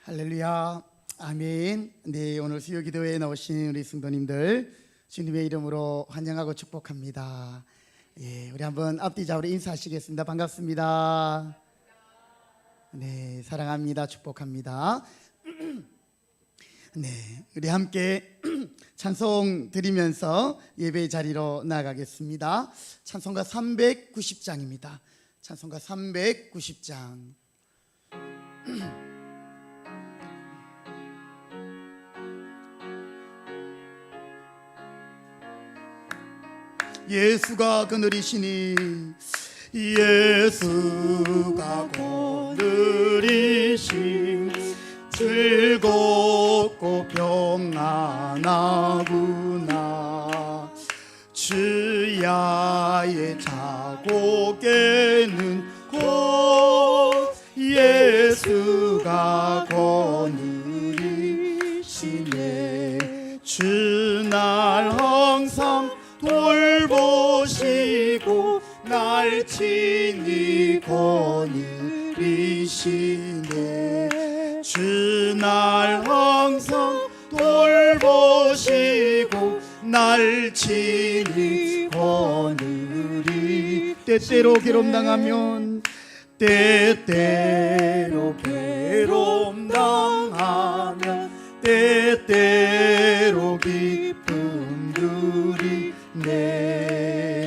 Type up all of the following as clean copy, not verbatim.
할렐루야, 아멘. 네, 오늘 수요 기도회에 나오신 우리 성도님들 주님의 이름으로 환영하고 축복합니다. 예, 우리 한번 앞뒤 좌우로 인사하시겠습니다. 반갑습니다. 네, 사랑합니다. 축복합니다. 네, 우리 함께 찬송 드리면서 예배 자리로 나가겠습니다. 찬송가 390장입니다. 찬송가 390장. 예수가 그늘이시니 예수가 그늘이시니 즐겁고 평안하구나. 주야의 자고개는 곧 예수가 그늘이시네. 주날 항상 돌보시고 날 친히 거느리시네. 주날 항상 돌보시고 날 친히 거느리. 때때로 괴롭당하면 때때로 괴롭당하면 때때로 기쁨 누리네.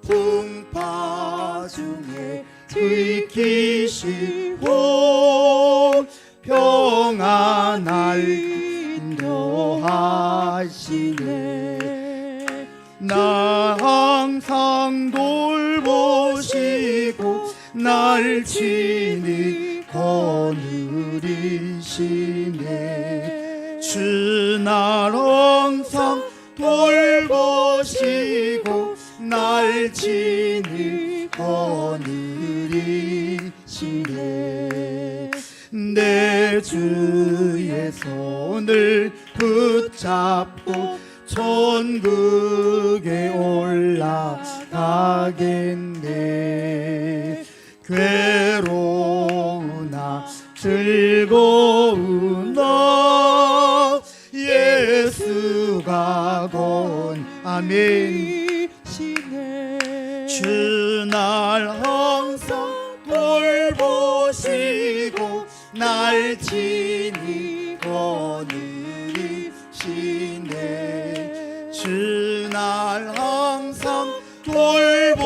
풍파 중에 지키시고 평안할 인도하시네. 나 항상 돌보시고 날 친히 거느리시네. 주날 항상 돌보시고 날 친히 거느리시네. 내 주의 손을 붙잡고 천국에 올라가겠네. 괴로우나 즐거우나 예수가 곧 아멘. 주날 항상 돌보시고 날 친히 거느리시네. 주날 항상 돌보시고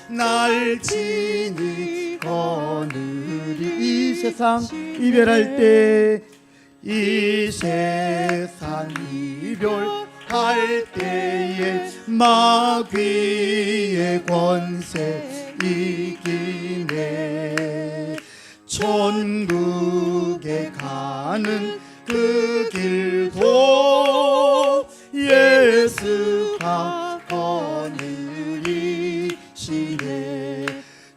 날 친히 거느리. 이 세상 이별할 때 이 세상 이별할 때에 마귀의 권세 이기네. 천국에 가는 그 길도 예수가 거느리시네.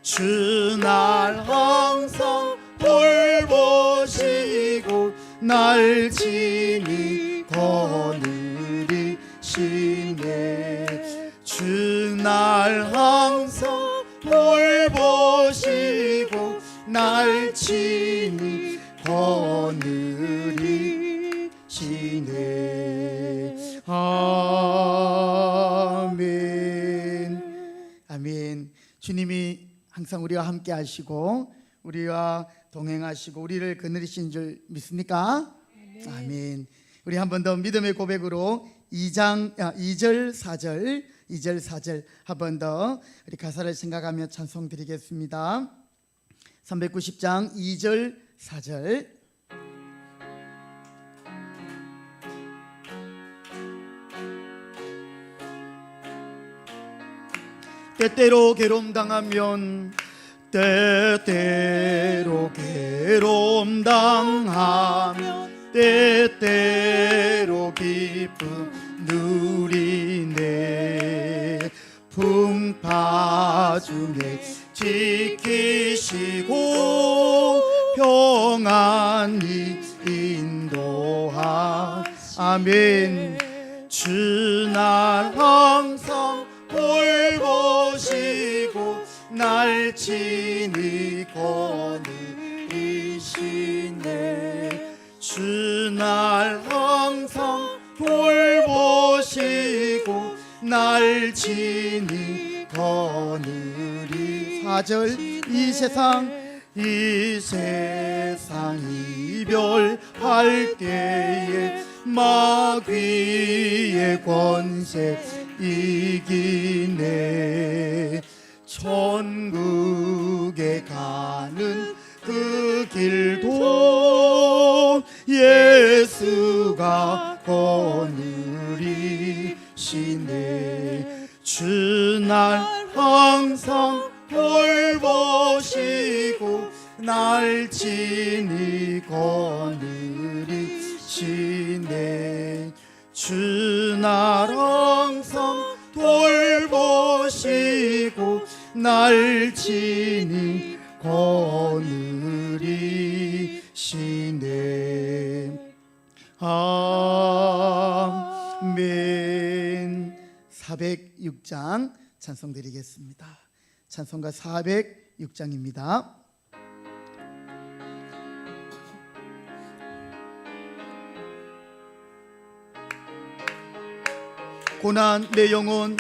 주날 항상 돌보시고 날 친히 거느리시네. 주날 항상 돌보시고 날 친히 거느리시네. 아멘. 아멘. 주님이 항상 우리와 함께 하시고 우리와 동행하시고 우리를 거느리신 줄 믿습니까? 아멘. 우리 한 번 더 믿음의 고백으로 2절 4절 한 번 더 우리 가사를 생각하며 찬송 드리겠습니다. 390장 2절 4절. 때때로 괴롭당하면 때때로 괴롭당하면 때때로 기쁨 누리네. 풍파 중에 지키시고 평안히 인도하. 아멘. 주날 항상 돌보시고 날 친히 거느리시네. 날 친히 거느리. 4절 이 세상 이별할 때에 마귀의 권세 이기네. 천국에 가는 그 길도 예수가 거느리시네. 주날 항상 돌보시고 날 친히 거느리시네. 주날 항상 돌보시고 날 친히 거느리시네. 아멘. 406장 찬송 드리겠습니다. 찬송가 406장입니다. 고난 내 영혼,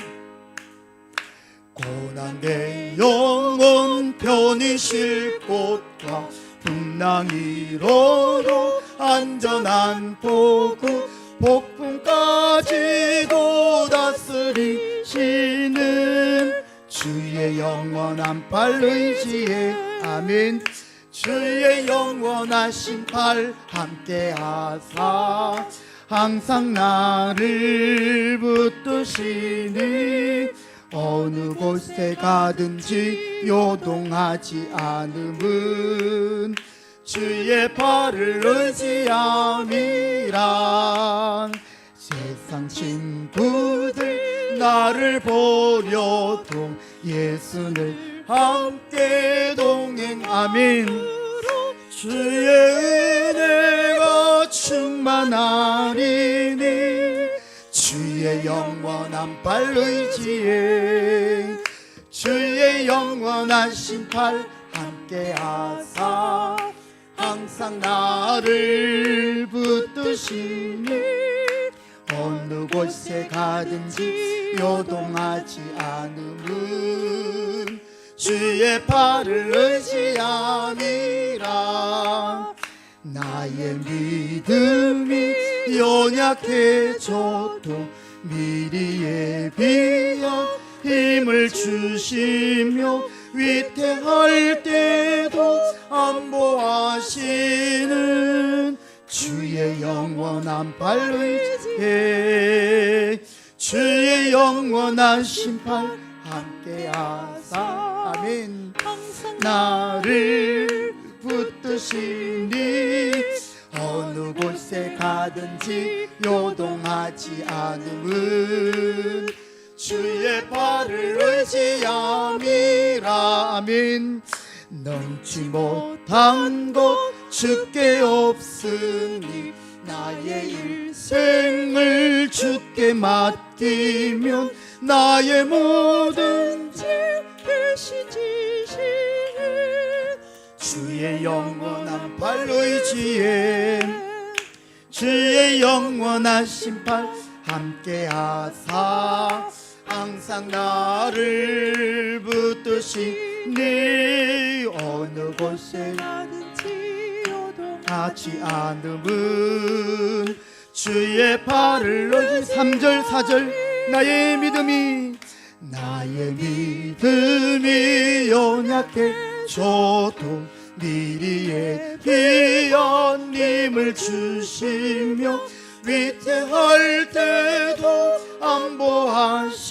고난 내 영혼 편히 쉴 곳과 풍랑이로도 안전한 포구, 폭풍까지도 다스리시는 주의 영원한 팔 의지에. 아멘. 주의 영원하신 팔 함께하사 항상 나를 붙드시니 어느 곳에 가든지 요동하지 않음은 주의 팔을 의지함이라. 세상 친구들 나를 보려도 예수를 함께 동행. 아멘. 주의 은혜가 충만하리니 주의 영원한 팔 의지에. 주의 영원하신 팔 함께하사 항상 나를 붙드시니 어느 곳에 가든지 요동하지 않음은 주의 팔을 의지함이라. 나의 믿음이 연약해져도 미리 예비한 힘을 주시며 위태할 때도 안보하시는 주의 영원한 팔 의지에. 주의 영원하신 팔 함께하사. 아멘. 나를 붙드시니 어느 곳에 가든지 요동하지 않음은 주의 팔을 의지함이라. 아멘. 넘지 못한 것 주께 없으니 나의 일생을 주께 맡기면 나의 모든 죄 대신 지시는 주의 영원한 팔 의지에. 주의 영원하신 팔 함께하사 항상 나를 붙드시니 어느 곳에 가든지 요동하지 않음은 주의 팔을 의지. 3절 4절 나의 믿음이 연약해져도 미리 예비한 힘을 주시며 위태할 때도 안보하시는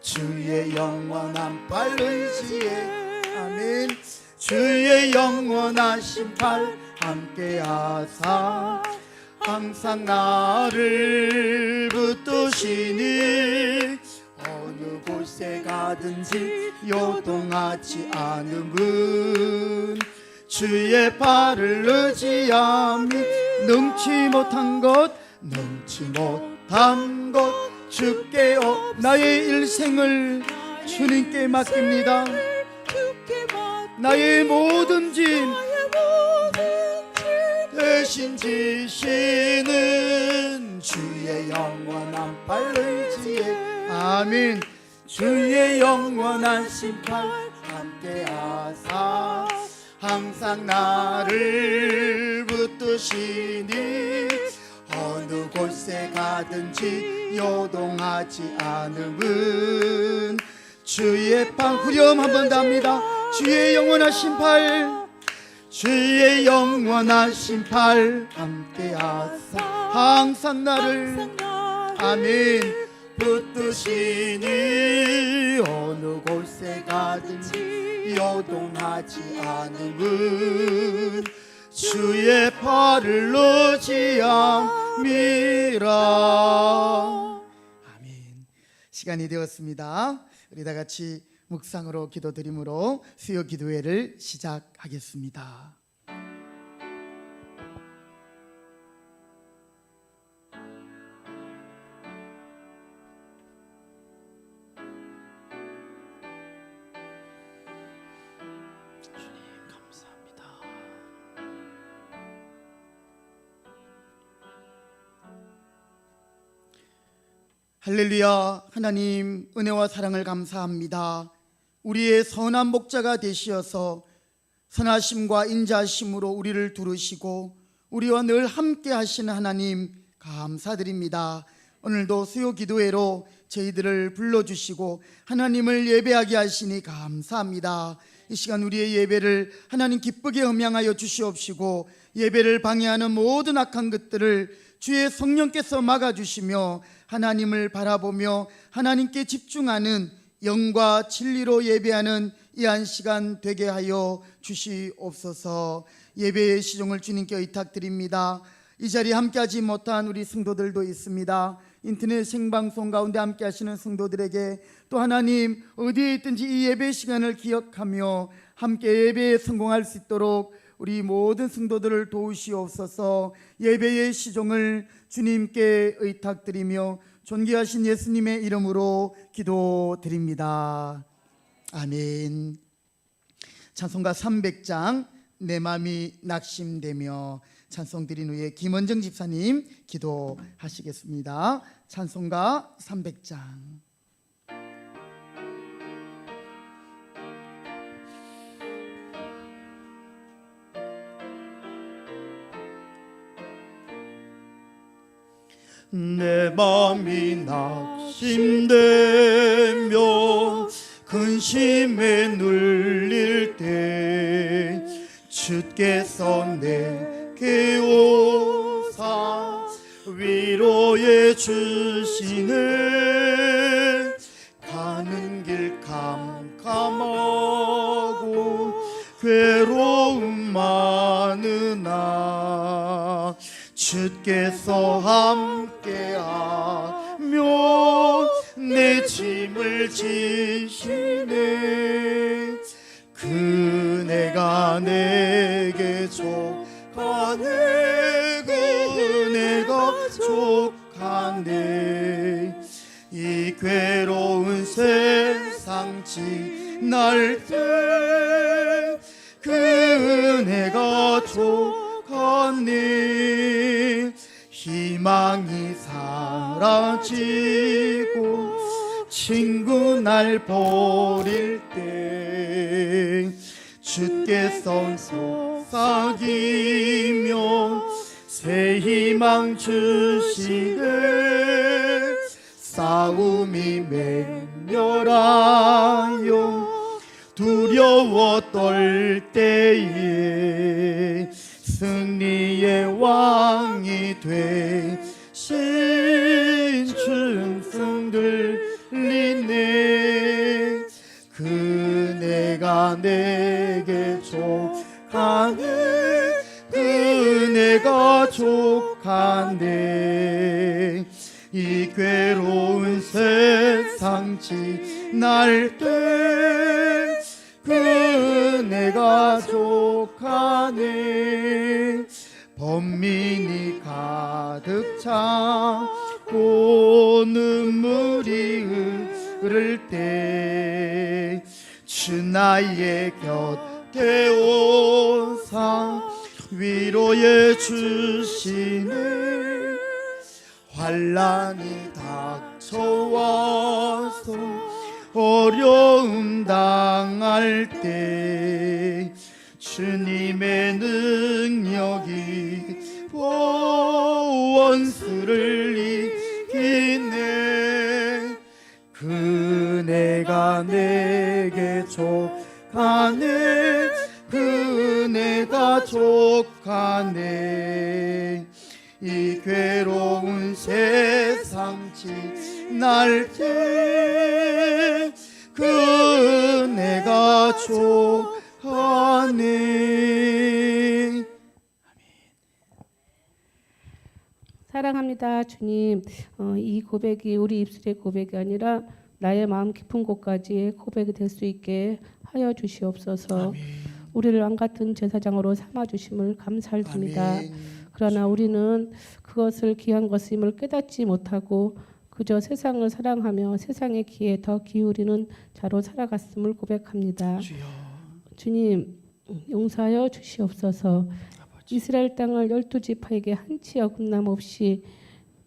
주의 영원한 팔 의지에. 아멘. 주의 영원하신 팔 함께하사 항상 나를 붙드시니 어느 곳에 가든지 요동하지 않음은 주의 팔을 의지함이. 능치 못한 것 주께 나의 일생을 주님께 맡깁니다. 나의 모든 짐 대신 지시는 주의 영원한 팔 의지. 아멘. 주의 영원한 심판 함께하사 항상 나를 붙드시니 어느 곳에 가든지 요동하지 않음은 주의 판. 후렴 한 번 더 합니다. 주의 영원한 심판, 주의 영원한 심판 함께하사 항상 나를 아멘 붙드시니 어느 곳에 가든지 요동하지 않음은 주의 팔을 놓지 않미라. 아멘. 시간이 되었습니다. 우리 다 같이 묵상으로 기도드림으로 수요 기도회를 시작하겠습니다. 할렐루야. 하나님 은혜와 사랑을 감사합니다. 우리의 선한 목자가 되시어서 선하심과 인자하심으로 우리를 두르시고 우리와 늘 함께 하시는 하나님 감사드립니다. 오늘도 수요 기도회로 저희들을 불러주시고 하나님을 예배하게 하시니 감사합니다. 이 시간 우리의 예배를 하나님 기쁘게 음향하여 주시옵시고 예배를 방해하는 모든 악한 것들을 주의 성령께서 막아주시며 하나님을 바라보며 하나님께 집중하는 영과 진리로 예배하는 이 한 시간 되게 하여 주시옵소서. 예배의 시종을 주님께 의탁드립니다. 이 자리에 함께하지 못한 우리 성도들도 있습니다. 인터넷 생방송 가운데 함께하시는 성도들에게 또 하나님 어디에 있든지 이 예배 시간을 기억하며 함께 예배에 성공할 수 있도록 우리 모든 성도들을 도우시옵소서. 예배의 시종을 주님께 의탁드리며 존귀하신 예수님의 이름으로 기도드립니다. 아멘. 찬송가 300장 내 맘이 낙심되며 찬송 드린 후에 김원정 집사님 기도하시겠습니다. 찬송가 300장. 내 맘이 낙심되며 근심에 눌릴 때 주께서 내게 오사 위로해 주시네. 가는 길 캄캄하고 괴로움 많으나 주께서 함께하며 내 짐을 지시네. 그네가 내게 족하네. 그네가 족하네. 이 괴로운 세상 지날 때 그네가 족하네. 희망이 사라지고 친구 날 버릴 때 주께서 속삭이며 새 희망 주시네. 싸움이 맹렬하여 두려워 떨 때에 승리의 왕이 되신 춤성 들리네. 그네가 내게 족하네. 그네가 족하네. 이 괴로운 세상 지날 때 그네가 족하네. 번민이 가득 차고 눈물이 흐를 때 주 나의 곁에 오사 위로해 주시네. 환난이 닥쳐와서 어려움 당할 때 주님의 능력이 원수를 이기네. 그네가 내게 족하네. 그네가 족하네. 이 괴로운 세상 지날 때 그네가 족하네. 사랑합니다, 주님. 이 고백이 우리 입술의 고백이 아니라 나의 마음 깊은 곳까지 고백이 될 수 있게 하여 주시옵소서. 아멘. 우리를 왕 같은 제사장으로 삼아 주심을 감사드립니다. 아멘. 그러나 우리는 그것을 귀한 것임을 깨닫지 못하고 그저 세상을 사랑하며 세상의 귀에 더 기울이는 자로 살아갔음을 고백합니다. 주여. 주님, 용서하여 주시옵소서. 아버지. 이스라엘 땅을 12지파에게 한치 어긋남 없이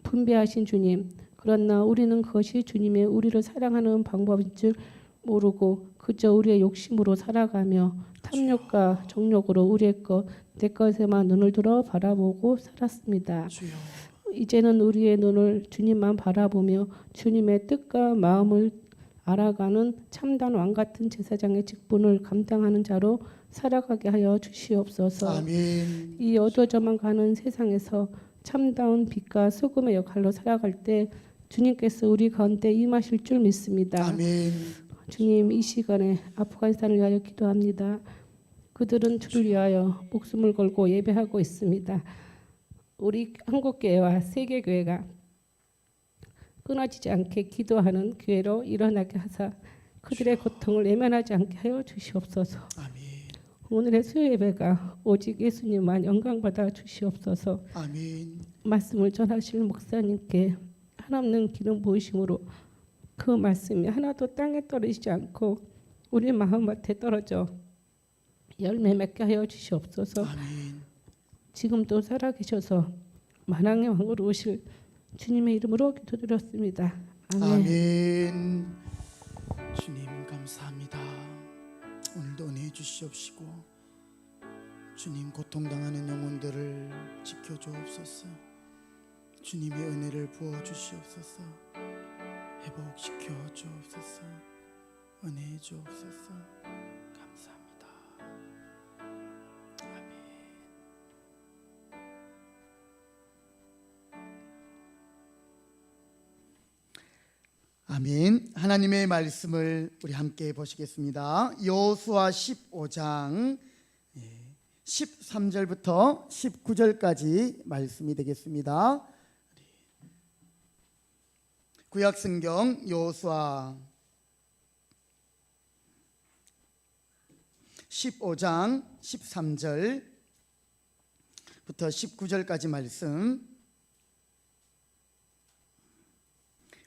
분배하신 주님, 그러나 우리는 그것이 주님의 우리를 사랑하는 방법인 줄 모르고 그저 우리의 욕심으로 살아가며 탐욕과 정욕으로 우리의 것, 내 것에만 눈을 들어 바라보고 살았습니다. 주여. 이제는 우리의 눈을 주님만 바라보며 주님의 뜻과 마음을 알아가는 참된 왕 같은 제사장의 직분을 감당하는 자로 살아가게 하여 주시옵소서. 아멘. 이 어두워져만 가는 세상에서 참다운 빛과 소금의 역할로 살아갈 때 주님께서 우리 가운데 임하실 줄 믿습니다. 아멘. 주님, 이 시간에 아프가니스탄을 위하여 기도합니다. 그들은 주를 위하여 목숨을 걸고 예배하고 있습니다. 우리 한국교회와 세계교회가 끊어지지 않게 기도하는 교회로 일어나게 하사 그들의 고통을 외면하지 않게 하여 주시옵소서. 아멘. 오늘의 수요 예배가 오직 예수님만 영광받아 주시옵소서. 아멘. 말씀을 전하실 목사님께 한없는 기름 부으심으로 그 말씀이 하나도 땅에 떨어지지 않고 우리 마음밭에 떨어져 열매 맺게 하여 주시옵소서. 아멘. 지금도 살아계셔서 만왕의 왕으로 오실 주님의 이름으로 기도드렸습니다. 아멘. 아멘. 주님 감사합니다. 오늘도 은혜 주시옵시고 주님 고통당하는 영혼들을 지켜주옵소서. 주님의 은혜를 부어 주시옵소서. 회복시켜 주옵소서. 은혜 주옵소서. 감사합니다. 아멘. 아멘. 하나님의 말씀을 우리 함께 보시겠습니다. 여호수아 15장 13절부터 19절까지 말씀이 되겠습니다. 구약성경 여호수아 15장 13절부터 19절까지 말씀,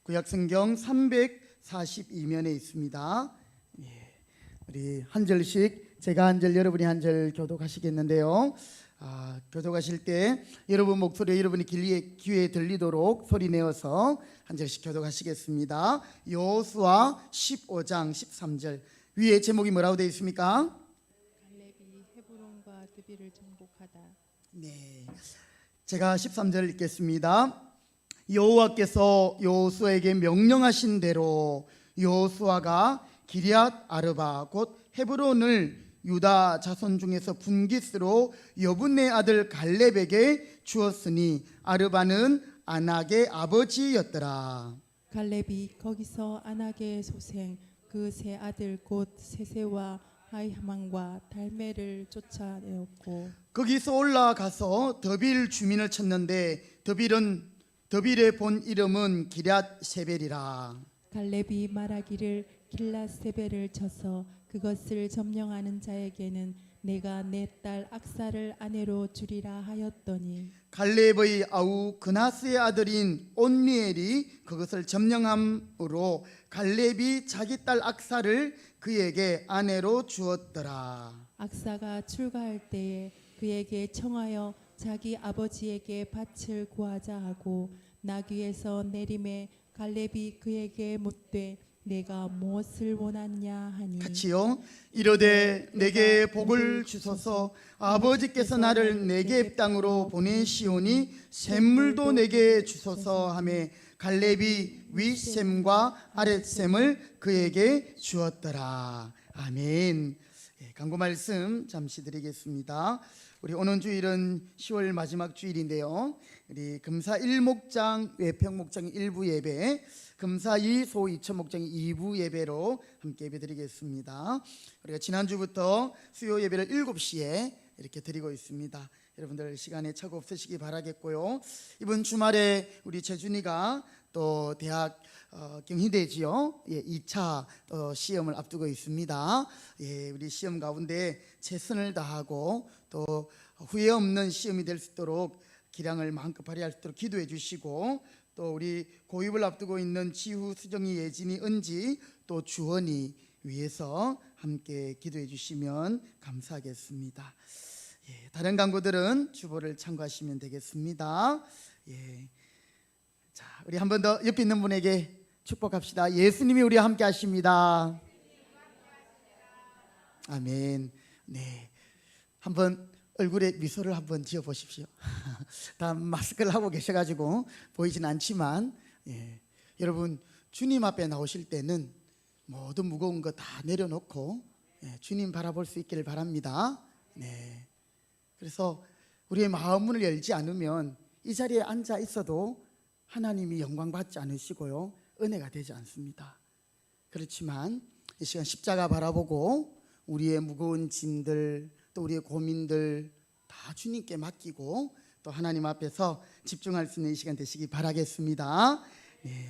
구약성경 342면에 있습니다. 우리 한 절씩 제가 한 절 여러분이 한 절 교독하시겠는데요. 교독하실 때 여러분 목소리 여러분이 귀에 들리도록 소리 내어서 한 절씩 교독하시겠습니다. 여호수아 15장 13절 위에 제목이 뭐라고 되어 있습니까? 갈렙이 헤브론과 드비를 정복하다. 네, 제가 13절 읽겠습니다. 여호와께서 여호수아에게 명령하신 대로 여호수아가 기럇 아르바 곧 헤브론을 유다 자손 중에서 분깃으로 여분네 아들 갈렙에게 주었으니 아르바는 아낙의 아버지였더라. 갈렙이 거기서 아낙의 소생 그 세 아들 곧 세세와 아이하만과 달메를 쫓아내었고 거기서 올라가서 더빌 주민을 쳤는데 더빌의 본 이름은 기럇 세벨이라. 갈렙이 말하기를 길라세벨을 쳐서 그것을 점령하는 자에게는 내가 내 딸 악사를 아내로 주리라 하였더니 갈렙의 아우 그나스의 아들인 온니엘이 그것을 점령함으로 갈렙이 자기 딸 악사를 그에게 아내로 주었더라. 악사가 출가할 때에 그에게 청하여 자기 아버지에게 밭을 구하자 하고 나귀에서 내림에 갈렙이 그에게 묻되 내가 무엇을 원하냐 하니 같이요. 이르되 내게 복을 주소서. 아버지께서 나를 네겝 땅으로 보내시오니 샘물도 내게 주소서 하매 갈렙이 윗샘과 아랫샘을 그에게 주었더라. 아멘. 강구 말씀 잠시 드리겠습니다. 우리 오는 주일은 10월 마지막 주일인데요. 우리 금사 1목장 외평 목장 1부 예배, 금사 2 소 2천 목장 2부 예배로 함께 예배 드리겠습니다. 우리가 지난주부터 수요 예배를 7시에 이렇게 드리고 있습니다. 여러분들 시간에 착오 없으시기 바라겠고요. 이번 주말에 우리 재준이가 또 대학 경희대지요. 2차 시험을 앞두고 있습니다. 우리 시험 가운데 최선을 다하고 또 후회 없는 시험이 될 수 있도록 기량을 마음껏 발휘할 수 있도록 기도해 주시고, 또 우리 고입을 앞두고 있는 지후, 수정이, 예진이, 은지, 또 주원이 위해서 함께 기도해 주시면 감사하겠습니다. 다른 강구들은 주보를 참고하시면 되겠습니다. 자, 우리 한 번 더 옆에 있는 분에게 축복합시다. 예수님이 우리와 함께 하십니다. 아멘. 네, 한번 얼굴에 미소를 한번 지어 보십시오. 다 마스크를 하고 계셔가지고 보이진 않지만, 여러분 주님 앞에 나오실 때는 모든 무거운 거 다 내려놓고 주님 바라볼 수 있기를 바랍니다. 네. 그래서 우리의 마음 문을 열지 않으면 이 자리에 앉아 있어도 하나님이 영광 받지 않으시고요, 은혜가 되지 않습니다. 그렇지만 이 시간 십자가 바라보고 우리의 무거운 짐들, 또 우리의 고민들 다 주님께 맡기고 또 하나님 앞에서 집중할 수 있는 이 시간 되시기 바라겠습니다.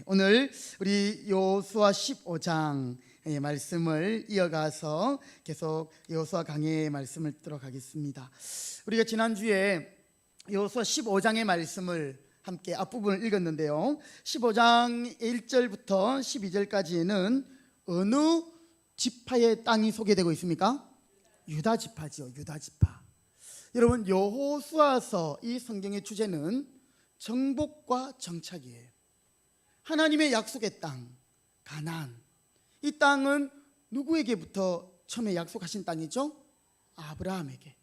오늘 우리 여호수아 15장의 말씀을 이어가서 계속 여호수아 강해의 말씀을 듣도록 하겠습니다. 우리가 지난주에 여호수아 15장의 말씀을 함께 앞부분을 읽었는데요, 15장 1절부터 12절까지는 어느 지파의 땅이 소개되고 있습니까? 유다 지파죠. 유다 지파. 여러분, 여호수아서 이 성경의 주제는 정복과 정착이에요. 하나님의 약속의 땅 가나안, 이 땅은 누구에게부터 처음에 약속하신 땅이죠? 아브라함에게.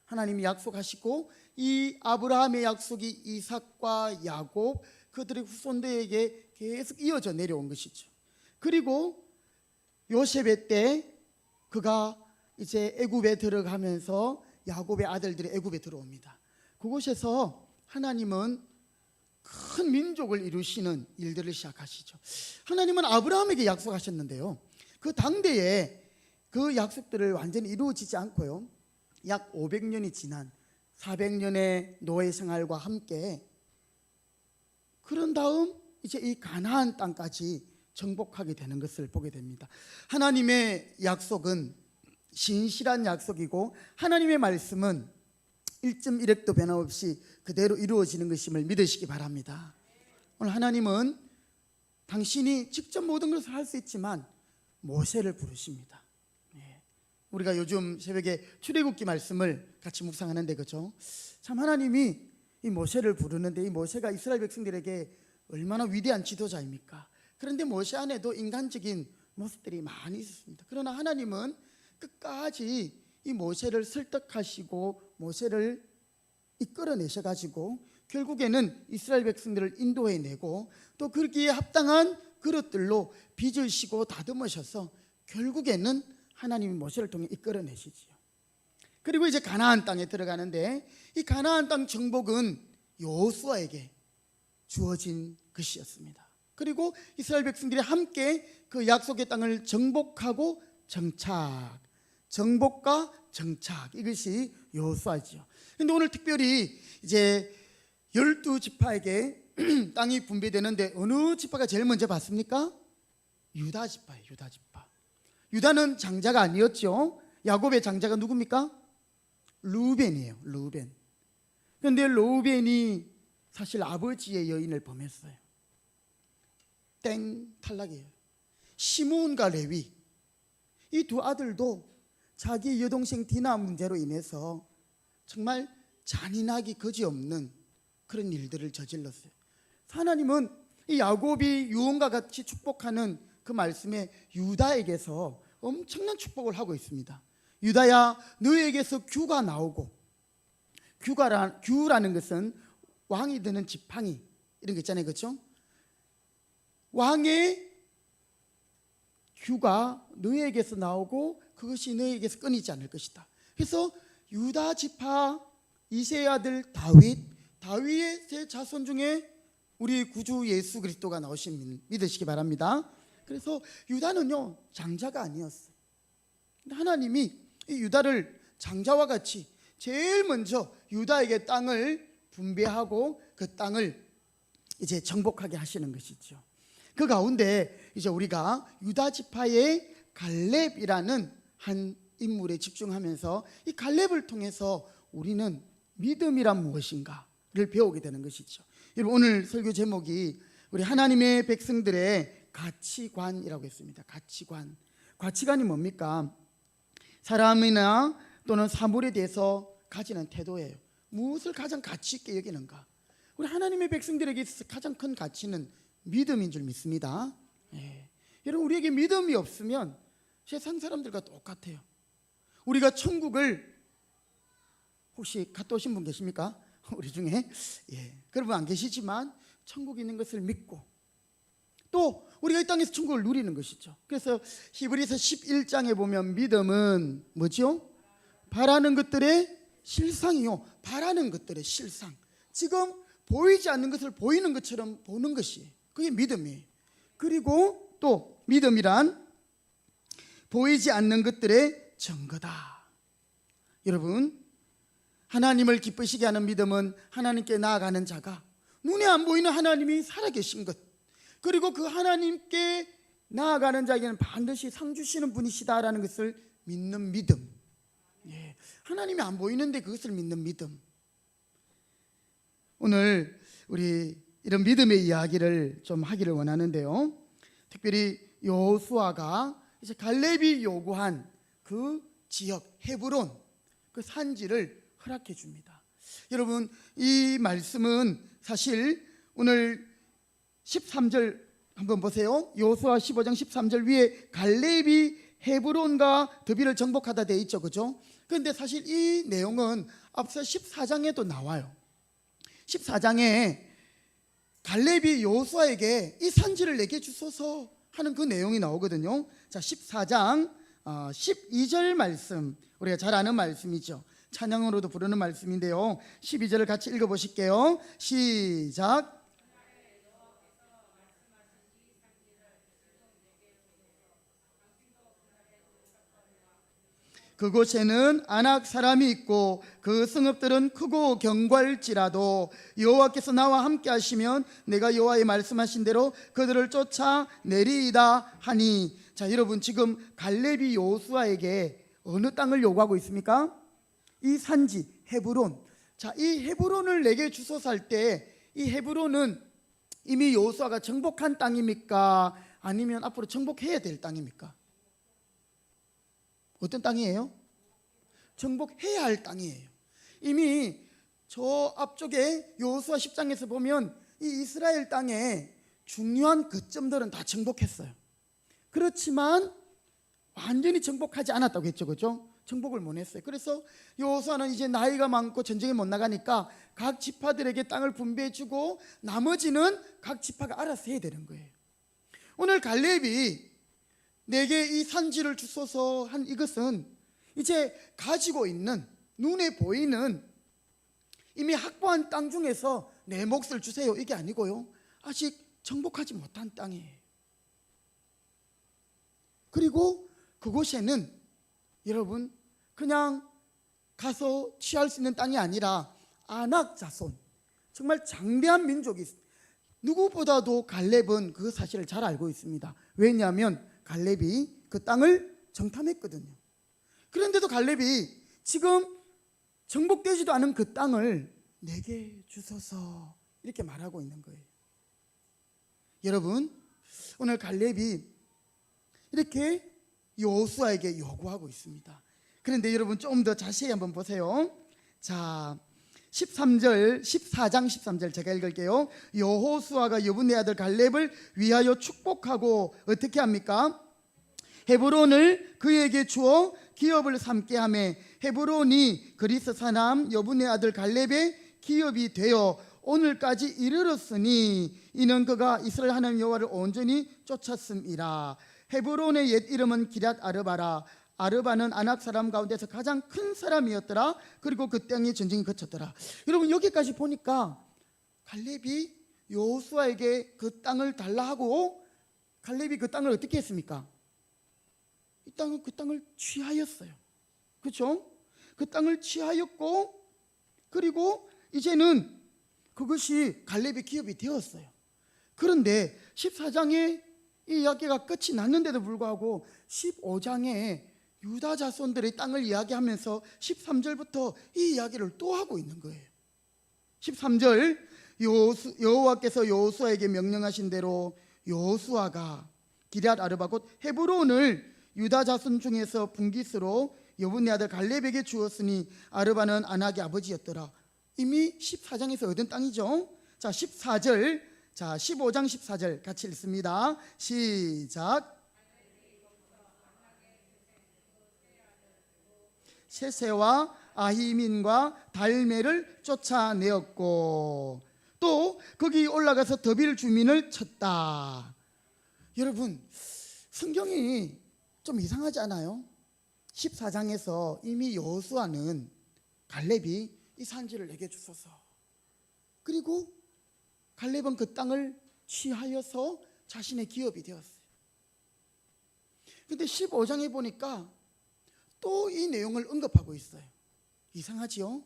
하나님이 약속하시고 이 아브라함의 약속이 이삭과 야곱, 그들의 후손들에게 계속 이어져 내려온 것이죠. 그리고 요셉의 때 그가 이제 애굽에 들어가면서 야곱의 아들들이 애굽에 들어옵니다. 그곳에서 하나님은 큰 민족을 이루시는 일들을 시작하시죠. 하나님은 아브라함에게 약속하셨는데요, 그 당대에 그 약속들을 완전히 이루어지지 않고요, 약 500년이 지난 400년의 노예 생활과 함께 그런 다음 이제 이 가나안 땅까지 정복하게 되는 것을 보게 됩니다. 하나님의 약속은 신실한 약속이고 하나님의 말씀은 1.1획도 변함없이 그대로 이루어지는 것임을 믿으시기 바랍니다. 오늘 하나님은 당신이 직접 모든 것을 할 수 있지만 모세를 부르십니다. 우리가 요즘 새벽에 출애굽기 말씀을 같이 묵상하는데, 그렇죠? 참 하나님이 이 모세를 부르는데, 이 모세가 이스라엘 백성들에게 얼마나 위대한 지도자입니까? 그런데 모세 안에도 인간적인 모습들이 많이 있었습니다. 그러나 하나님은 끝까지 이 모세를 설득하시고 모세를 이끌어내셔가지고 결국에는 이스라엘 백성들을 인도해내고 또 거기에 합당한 그릇들로 빚을 지고 다듬으셔서 결국에는 하나님이 모세를 통해 이끌어내시지요. 그리고 이제 가나안 땅에 들어가는데, 이 가나안 땅 정복은 여호수아에게 주어진 것이었습니다. 그리고 이스라엘 백성들이 함께 그 약속의 땅을 정복하고 정착, 정복과 정착, 이것이 여호수아지요. 그런데 오늘 특별히 이제 12지파에게 땅이 분배되는데 어느 지파가 제일 먼저 받습니까? 유다 지파예요. 유다 지파. 유다는 장자가 아니었죠. 야곱의 장자가 누굽니까? 르우벤이에요. 르우벤. 그런데 르우벤이 사실 아버지의 여인을 범했어요. 땡, 탈락이에요. 시므온과 레위, 이 두 아들도 자기 여동생 디나 문제로 인해서 정말 잔인하기 거지없는 그런 일들을 저질렀어요. 하나님은 이 야곱이 유언과 같이 축복하는 그 말씀에 유다에게서 엄청난 축복을 하고 있습니다. 유다야, 너에게서 규가 나오고, 규라는 것은 왕이 드는 지팡이 이런 거 있잖아요, 그렇죠? 왕의 규가 너에게서 나오고 그것이 너에게서 끊이지 않을 것이다. 그래서 유다 지파 이새의 아들 다윗의 세 자손 중에 우리 구주 예수 그리스도가 나오신 믿으시기 바랍니다. 그래서 유다는요, 장자가 아니었어요. 하나님이 이 유다를 장자와 같이 제일 먼저 유다에게 땅을 분배하고 그 땅을 이제 정복하게 하시는 것이죠. 그 가운데 이제 우리가 유다 지파의 갈렙이라는 한 인물에 집중하면서 이 갈렙을 통해서 우리는 믿음이란 무엇인가를 배우게 되는 것이죠. 여러분, 오늘 설교 제목이 우리 하나님의 백성들의 가치관이라고 했습니다. 가치관이 뭡니까? 사람이나 또는 사물에 대해서 가지는 태도예요. 무엇을 가장 가치 있게 여기는가? 우리 하나님의 백성들에게 있어서 가장 큰 가치는 믿음인 줄 믿습니다. 여러분, 우리에게 믿음이 없으면 세상 사람들과 똑같아요. 우리가 천국을 혹시 갔다 오신 분 계십니까? 우리 중에 그런 분 안 계시지만 천국이 있는 것을 믿고 또 우리가 이 땅에서 천국을 누리는 것이죠. 그래서 히브리서 11장에 보면 믿음은 뭐죠? 바라는 것들의 실상이요. 바라는 것들의 실상. 지금 보이지 않는 것을 보이는 것처럼 보는 것이 그게 믿음이에요. 그리고 또 믿음이란 보이지 않는 것들의 증거다. 여러분, 하나님을 기쁘시게 하는 믿음은 하나님께 나아가는 자가 눈에 안 보이는 하나님이 살아계신 것, 그리고 그 하나님께 나아가는 자에게는 반드시 상 주시는 분이시다라는 것을 믿는 믿음. 하나님이 안 보이는데 그것을 믿는 믿음. 오늘 우리 이런 믿음의 이야기를 좀 하기를 원하는데요, 특별히 여호수아가 이제 갈렙이 요구한 그 지역 헤브론, 그 산지를 허락해 줍니다. 여러분, 이 말씀은 사실 오늘 13절 한번 보세요. 여호수아 15장 13절 위에 갈렙이 헤브론과 드비를 정복하다 돼 있죠, 그죠? 그런데 사실 이 내용은 앞서 14장에도 나와요. 14장에 갈렙이 여호수아에게 이 산지를 내게 주소서 하는 그 내용이 나오거든요. 자, 14장 12절 말씀, 우리가 잘 아는 말씀이죠. 찬양으로도 부르는 말씀인데요, 12절을 같이 읽어보실게요. 시작. 그곳에는 아낙 사람이 있고 그 성읍들은 크고 견고할지라도 여호와께서 나와 함께 하시면 내가 여호와의 말씀하신 대로 그들을 쫓아내리이다 하니. 자, 여러분, 지금 갈렙이 여호수아에게 어느 땅을 요구하고 있습니까? 이 산지 헤브론. 자, 이 헤브론을 내게 주소서 할 때 이 헤브론은 이미 여호수아가 정복한 땅입니까? 아니면 앞으로 정복해야 될 땅입니까? 어떤 땅이에요? 정복해야 할 땅이에요. 이미 저 앞쪽에 여호수아 10장에서 보면 이 이스라엘 땅에 중요한 거점들은 다 정복했어요. 그렇지만 완전히 정복하지 않았다고 했죠, 그렇죠? 정복을 못 했어요. 그래서 여호수아는 이제 나이가 많고 전쟁에 못 나가니까 각 지파들에게 땅을 분배해 주고 나머지는 각 지파가 알아서 해야 되는 거예요. 오늘 갈렙이 내게 이 산지를 주소서 한 이것은 이제 가지고 있는 눈에 보이는 이미 확보한 땅 중에서 내 몫을 주세요, 이게 아니고요, 아직 정복하지 못한 땅이에요. 그리고 그곳에는 여러분 그냥 가서 취할 수 있는 땅이 아니라 아낙 자손, 정말 장대한 민족이 있습니다. 누구보다도 갈렙은 그 사실을 잘 알고 있습니다. 왜냐하면 갈렙이 그 땅을 정탐했거든요. 그런데도 갈렙이 지금 정복되지도 않은 그 땅을 내게 주소서 이렇게 말하고 있는 거예요. 여러분, 오늘 갈렙이 이렇게 여호수아에게 요구하고 있습니다. 그런데 여러분, 좀 더 자세히 한번 보세요. 자, 13절 14장 13절 제가 읽을게요. 여호수아가 여분의 아들 갈렙을 위하여 축복하고 어떻게 합니까? 헤브론을 그에게 주어 기업을 삼게 하며 헤브론이 그리스 사람 여분의 아들 갈렙의 기업이 되어 오늘까지 이르렀으니 이는 그가 이스라엘 하나님 여호와를 온전히 쫓았음이라. 헤브론의 옛 이름은 기럇 아르바라. 아르바는 아낙 사람 가운데서 가장 큰 사람이었더라. 그리고 그 땅에 전쟁이 그쳤더라. 여러분 여기까지 보니까 갈렙이 여호수아에게 그 땅을 달라 하고 갈렙이 그 땅을 어떻게 했습니까? 그 땅을 취하였어요. 그렇죠? 그 땅을 취하였고 그리고 이제는 그것이 갈렙의 기업이 되었어요. 그런데 14장에 이 이야기가 끝이 났는데도 불구하고 15장에 유다 자손들의 땅을 이야기하면서 13절부터 이 이야기를 또 하고 있는 거예요. 13절 여호와께서 여호수아에게 명령하신 대로 여호수아가 기럇 아르바 곧 헤브론을 유다 자손 중에서 분깃으로 여분의 아들 갈렙에게 주었으니 아르바는 아낙의 아버지였더라. 이미 14장에서 얻은 땅이죠. 자 14절, 자 15장 14절 같이 읽습니다. 시작. 세세와 아히민과 달메를 쫓아내었고 또 거기 올라가서 더빌 주민을 쳤다. 여러분 성경이 좀 이상하지 않아요? 14장에서 이미 여호수아는 갈렙이 이 산지를 내게 주소서, 그리고 갈렙은 그 땅을 취하여서 자신의 기업이 되었어요. 그런데 15장에 보니까 또 이 내용을 언급하고 있어요. 이상하지요?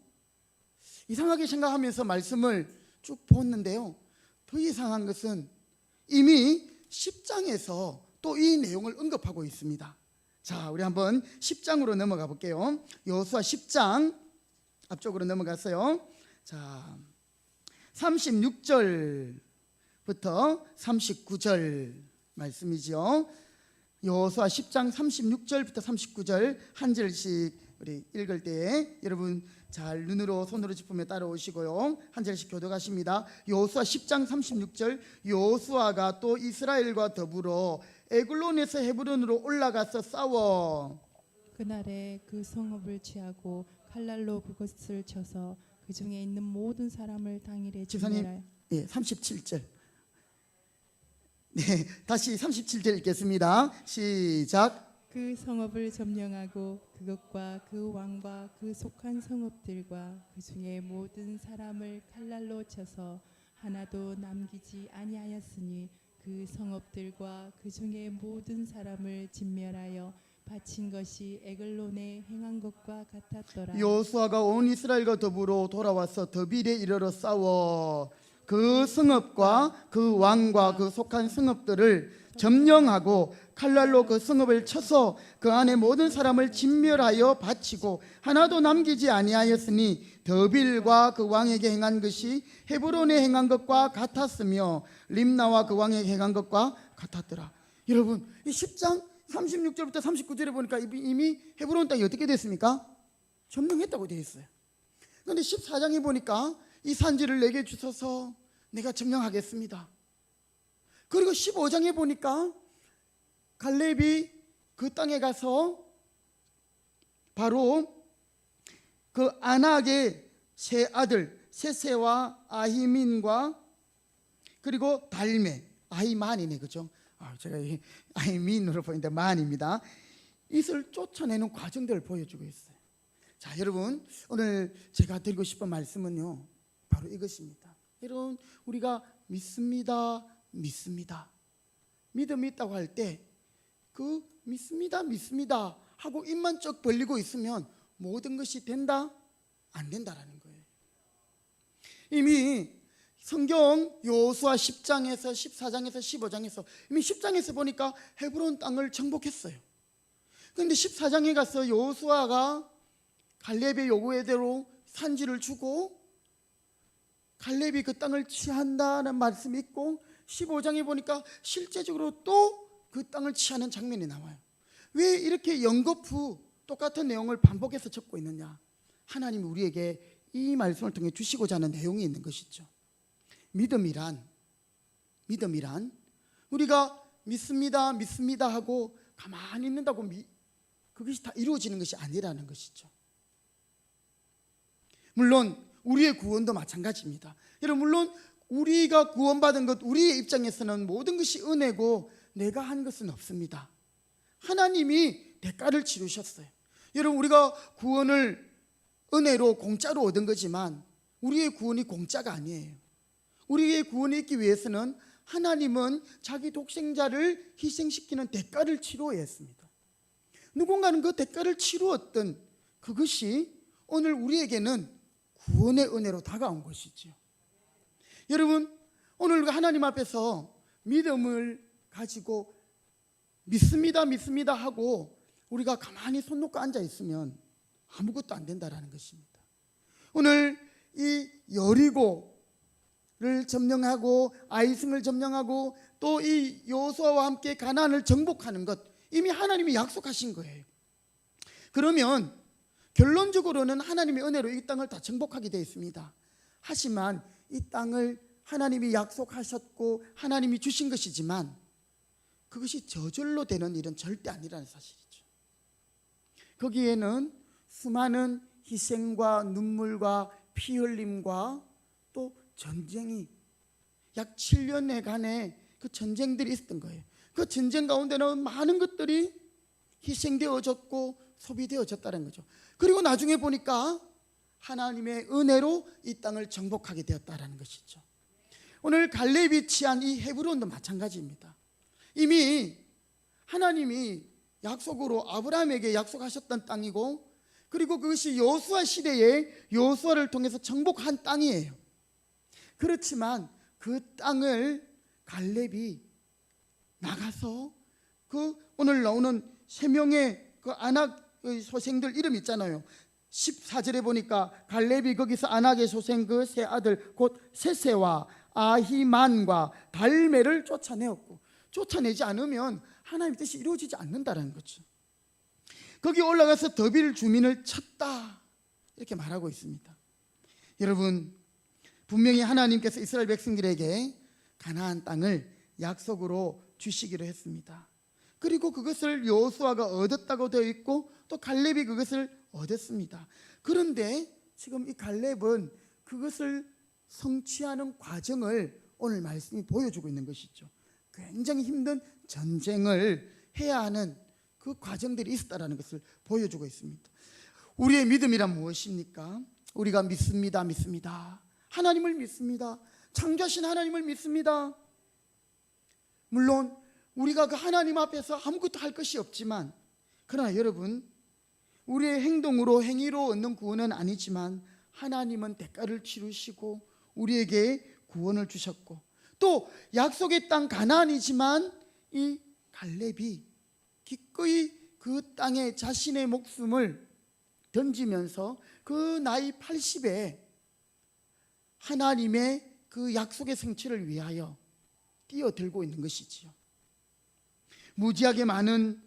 이상하게 생각하면서 말씀을 쭉 보았는데요, 더 이상한 것은 이미 10장에서 또 이 내용을 언급하고 있습니다. 자, 우리 한번 10장으로 넘어가 볼게요. 여호수아 10장 앞쪽으로 넘어갔어요. 자, 36절부터 39절 말씀이죠. 여호수아 10장 36절부터 39절 한 절씩 우리 읽을 때 여러분 잘 눈으로 손으로 짚으며 따라오시고요. 한 절씩 교독하십니다. 여호수아 10장 36절 여호수아가 또 이스라엘과 더불어 에글론에서 헤브론으로 올라가서 싸워 그날에 그 성읍을 취하고 칼날로 그것을 쳐서 그 중에 있는 모든 사람을 당일에 집사님, 진멸하여. 37절. 네, 다시 37절 읽겠습니다. 시작. 그 성읍을 점령하고 그것과 그 왕과 그 속한 성읍들과 그 중에 모든 사람을 칼날로 쳐서 하나도 남기지 아니하였으니 그 성읍들과 그 중에 모든 사람을 진멸하여 바친 것이 에글론에 행한 것과 같았더라. 여호수아가 온 이스라엘과 더불어 돌아와서 더빌에 이르러 싸워 그 성읍과 그 왕과 그 속한 성읍들을 점령하고 칼날로 그 성읍을 쳐서 그 안에 모든 사람을 진멸하여 바치고 하나도 남기지 아니하였으니 더빌과 그 왕에게 행한 것이 헤브론에 행한 것과 같았으며 림나와 그 왕에게 행한 것과 같았더라. 여러분 이 10장 36절부터 39절에 보니까 이미 헤브론 땅이 어떻게 됐습니까? 점령했다고 되어 있어요. 그런데 14장에 보니까 이 산지를 내게 주셔서 내가 점령하겠습니다. 그리고 15장에 보니까 갈렙이 그 땅에 가서 바로 그 아낙의 세 아들 세세와 아히민과 그리고 달메, 아히만이네, 그죠? 제가 아히민으로 보이는데 만입니다. 이것을 쫓아내는 과정들을 보여주고 있어요. 자, 여러분 오늘 제가 드리고 싶은 말씀은요 바로 이것입니다. 여러분 우리가 믿습니다 믿음이 있다고 할 때 그 믿습니다 하고 입만 쩍 벌리고 있으면 모든 것이 된다? 안 된다라는 거예요. 이미 성경 여호수아 10장에서 14장에서 15장에서 이미 10장에서 보니까 헤브론 땅을 정복했어요. 그런데 14장에 가서 여호수아가 갈렙의 요구대로 산지를 주고 갈렙이 그 땅을 취한다는 말씀이 있고 15장에 보니까 실제적으로 또 그 땅을 취하는 장면이 나와요. 왜 이렇게 연거푸 똑같은 내용을 반복해서 적고 있느냐? 하나님이 우리에게 이 말씀을 통해 주시고자 하는 내용이 있는 것이죠. 믿음이란 우리가 믿습니다 하고 가만히 있는다고 그것이 다 이루어지는 것이 아니라는 것이죠. 물론 우리의 구원도 마찬가지입니다. 여러분, 물론 우리가 구원받은 것, 우리의 입장에서는 모든 것이 은혜고 내가 한 것은 없습니다. 하나님이 대가를 치르셨어요. 여러분, 우리가 구원을 은혜로 공짜로 얻은 거지만 우리의 구원이 공짜가 아니에요. 우리의 구원이 있기 위해서는 하나님은 자기 독생자를 희생시키는 대가를 치루어야 했습니다. 누군가는 그 대가를 치루었던 그것이 오늘 우리에게는 구원의 은혜로 다가온 것이죠. 여러분, 오늘 하나님 앞에서 믿음을 가지고 믿습니다 하고 우리가 가만히 손 놓고 앉아 있으면 아무것도 안 된다라는 것입니다. 오늘 이 여리고를 점령하고 아이승을 점령하고 또 이 여호수아와 함께 가나안을 정복하는 것, 이미 하나님이 약속하신 거예요. 그러면 결론적으로는 하나님의 은혜로 이 땅을 다 정복하게 되어 있습니다. 하지만 이 땅을 하나님이 약속하셨고 하나님이 주신 것이지만 그것이 저절로 되는 일은 절대 아니라는 사실이죠. 거기에는 수많은 희생과 눈물과 피 흘림과 또 전쟁이 약 7년간의 그 전쟁들이 있었던 거예요. 그 전쟁 가운데는 많은 것들이 희생되어졌고 소비되어졌다는 거죠. 그리고 나중에 보니까 하나님의 은혜로 이 땅을 정복하게 되었다는 것이죠. 오늘 갈렙이 취한 이 헤브론도 마찬가지입니다. 이미 하나님이 약속으로 아브라함에게 약속하셨던 땅이고, 그리고 그것이 여호수아 시대에 여호수아를 통해서 정복한 땅이에요. 그렇지만 그 땅을 갈렙이 나가서 그 오늘 나오는 세 명의 그 아낙의 소생들 이름 있잖아요. 14절에 보니까 갈렙이 거기서 아낙의 소생 그 세 아들 곧 세세와 아히만과 달메를 쫓아내었고, 쫓아내지 않으면 하나님의 뜻이 이루어지지 않는다는 거죠. 거기 올라가서 더빌 주민을 쳤다 이렇게 말하고 있습니다. 여러분, 분명히 하나님께서 이스라엘 백성들에게 가나안 땅을 약속으로 주시기로 했습니다. 그리고 그것을 여호수아가 얻었다고 되어 있고 또 갈렙이 그것을 얻었습니다. 그런데 지금 이 갈렙은 그것을 성취하는 과정을 오늘 말씀이 보여주고 있는 것이죠. 굉장히 힘든 전쟁을 해야 하는 그 과정들이 있었다는 것을 보여주고 있습니다. 우리의 믿음이란 무엇입니까? 우리가 믿습니다. 하나님을 믿습니다. 창조하신 하나님을 믿습니다. 물론 우리가 그 하나님 앞에서 아무것도 할 것이 없지만, 그러나 여러분, 우리의 행동으로 행위로 얻는 구원은 아니지만 하나님은 대가를 치르시고 우리에게 구원을 주셨고, 또 약속의 땅 가나안이지만 이 갈렙이 기꺼이 그 땅에 자신의 목숨을 던지면서 그 나이 80에 하나님의 그 약속의 성취를 위하여 뛰어들고 있는 것이지요. 무지하게 많은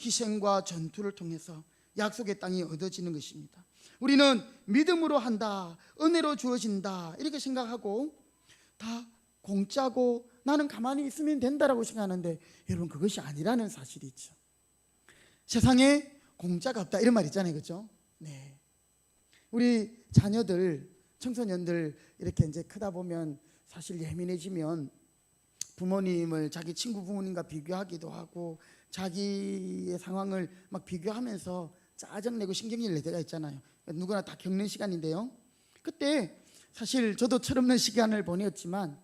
희생과 전투를 통해서 약속의 땅이 얻어지는 것입니다. 우리는 믿음으로 한다, 은혜로 주어진다 이렇게 생각하고 다 공짜고 나는 가만히 있으면 된다라고 생각하는데, 여러분, 그것이 아니라는 사실이죠. 세상에 공짜가 없다 이런 말 있잖아요, 그렇죠? 네. 우리 자녀들, 청소년들 이렇게 이제 크다 보면 사실 예민해지면 부모님을 자기 친구 부모님과 비교하기도 하고 자기의 상황을 막 비교하면서 짜증내고 신경질 낼 때가 있잖아요. 누구나 다 겪는 시간인데요. 그때 사실 저도 철없는 시간을 보냈지만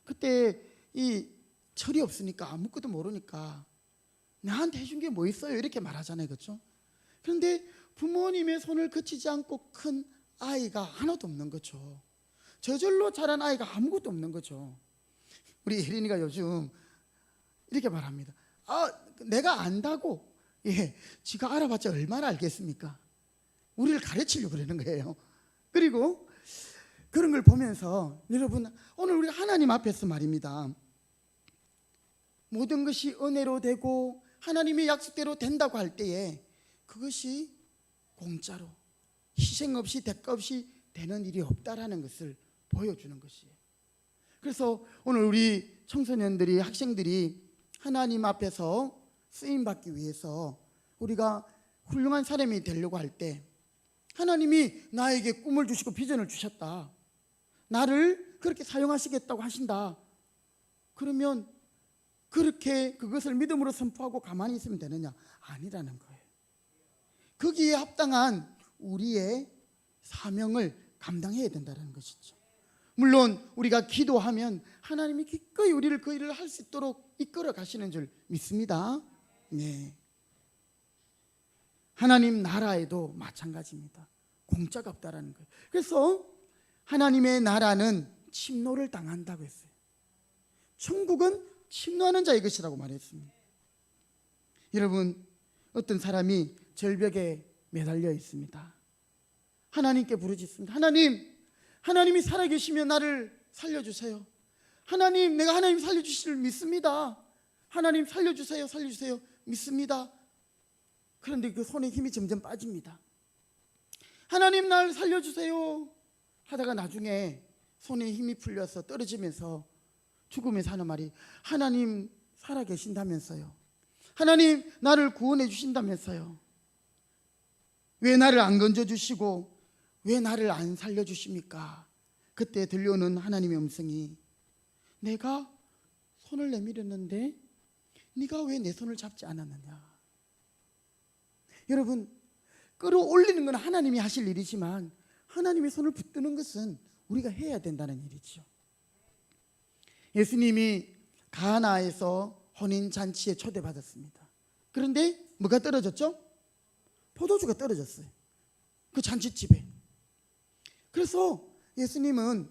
그때 이 철이 없으니까 아무것도 모르니까 나한테 해준 게 뭐 있어요 이렇게 말하잖아요, 그렇죠? 그런데 부모님의 손을 거치지 않고 큰 아이가 하나도 없는 거죠. 저절로 자란 아이가 아무것도 없는 거죠. 우리 혜린이가 요즘 이렇게 말합니다. 내가 안다고. 지가 알아봤자 얼마나 알겠습니까? 우리를 가르치려고 그러는 거예요. 그리고 그런 걸 보면서 여러분, 오늘 우리 하나님 앞에서 말입니다, 모든 것이 은혜로 되고 하나님의 약속대로 된다고 할 때에 그것이 공짜로 희생 없이 대가 없이 되는 일이 없다라는 것을 보여주는 것이에요. 그래서 오늘 우리 청소년들이, 학생들이 하나님 앞에서 쓰임받기 위해서 우리가 훌륭한 사람이 되려고 할 때, 하나님이 나에게 꿈을 주시고 비전을 주셨다, 나를 그렇게 사용하시겠다고 하신다, 그러면 그렇게 그것을 믿음으로 선포하고 가만히 있으면 되느냐? 아니라는 거예요. 거기에 합당한 우리의 사명을 감당해야 된다는 것이죠. 물론 우리가 기도하면 하나님이 기꺼이 우리를 그 일을 할 수 있도록 이끌어 가시는 줄 믿습니다. 네. 하나님 나라에도 마찬가지입니다. 공짜가 없다라는 거예요. 그래서 하나님의 나라는 침노를 당한다고 했어요. 천국은 침노하는 자의 것이라고 말했습니다. 여러분, 어떤 사람이 절벽에 매달려 있습니다. 하나님께 부르짖습니다. 하나님이 살아계시면 나를 살려주세요. 하나님, 내가 하나님 살려주실 믿습니다. 하나님 살려주세요, 살려주세요, 믿습니다. 그런데 그 손에 힘이 점점 빠집니다. 하나님 날 살려주세요 하다가 나중에 손에 힘이 풀려서 떨어지면서 죽으면서 하는 말이, 하나님 살아계신다면서요, 하나님 나를 구원해 주신다면서요, 왜 나를 안 건져주시고 왜 나를 안 살려주십니까? 그때 들려오는 하나님의 음성이, 내가 손을 내밀었는데 네가 왜 내 손을 잡지 않았느냐. 여러분, 끌어올리는 건 하나님이 하실 일이지만 하나님의 손을 붙드는 것은 우리가 해야 된다는 일이죠. 예수님이 가나에서 혼인잔치에 초대받았습니다. 그런데 뭐가 떨어졌죠? 포도주가 떨어졌어요, 그 잔치집에. 그래서 예수님은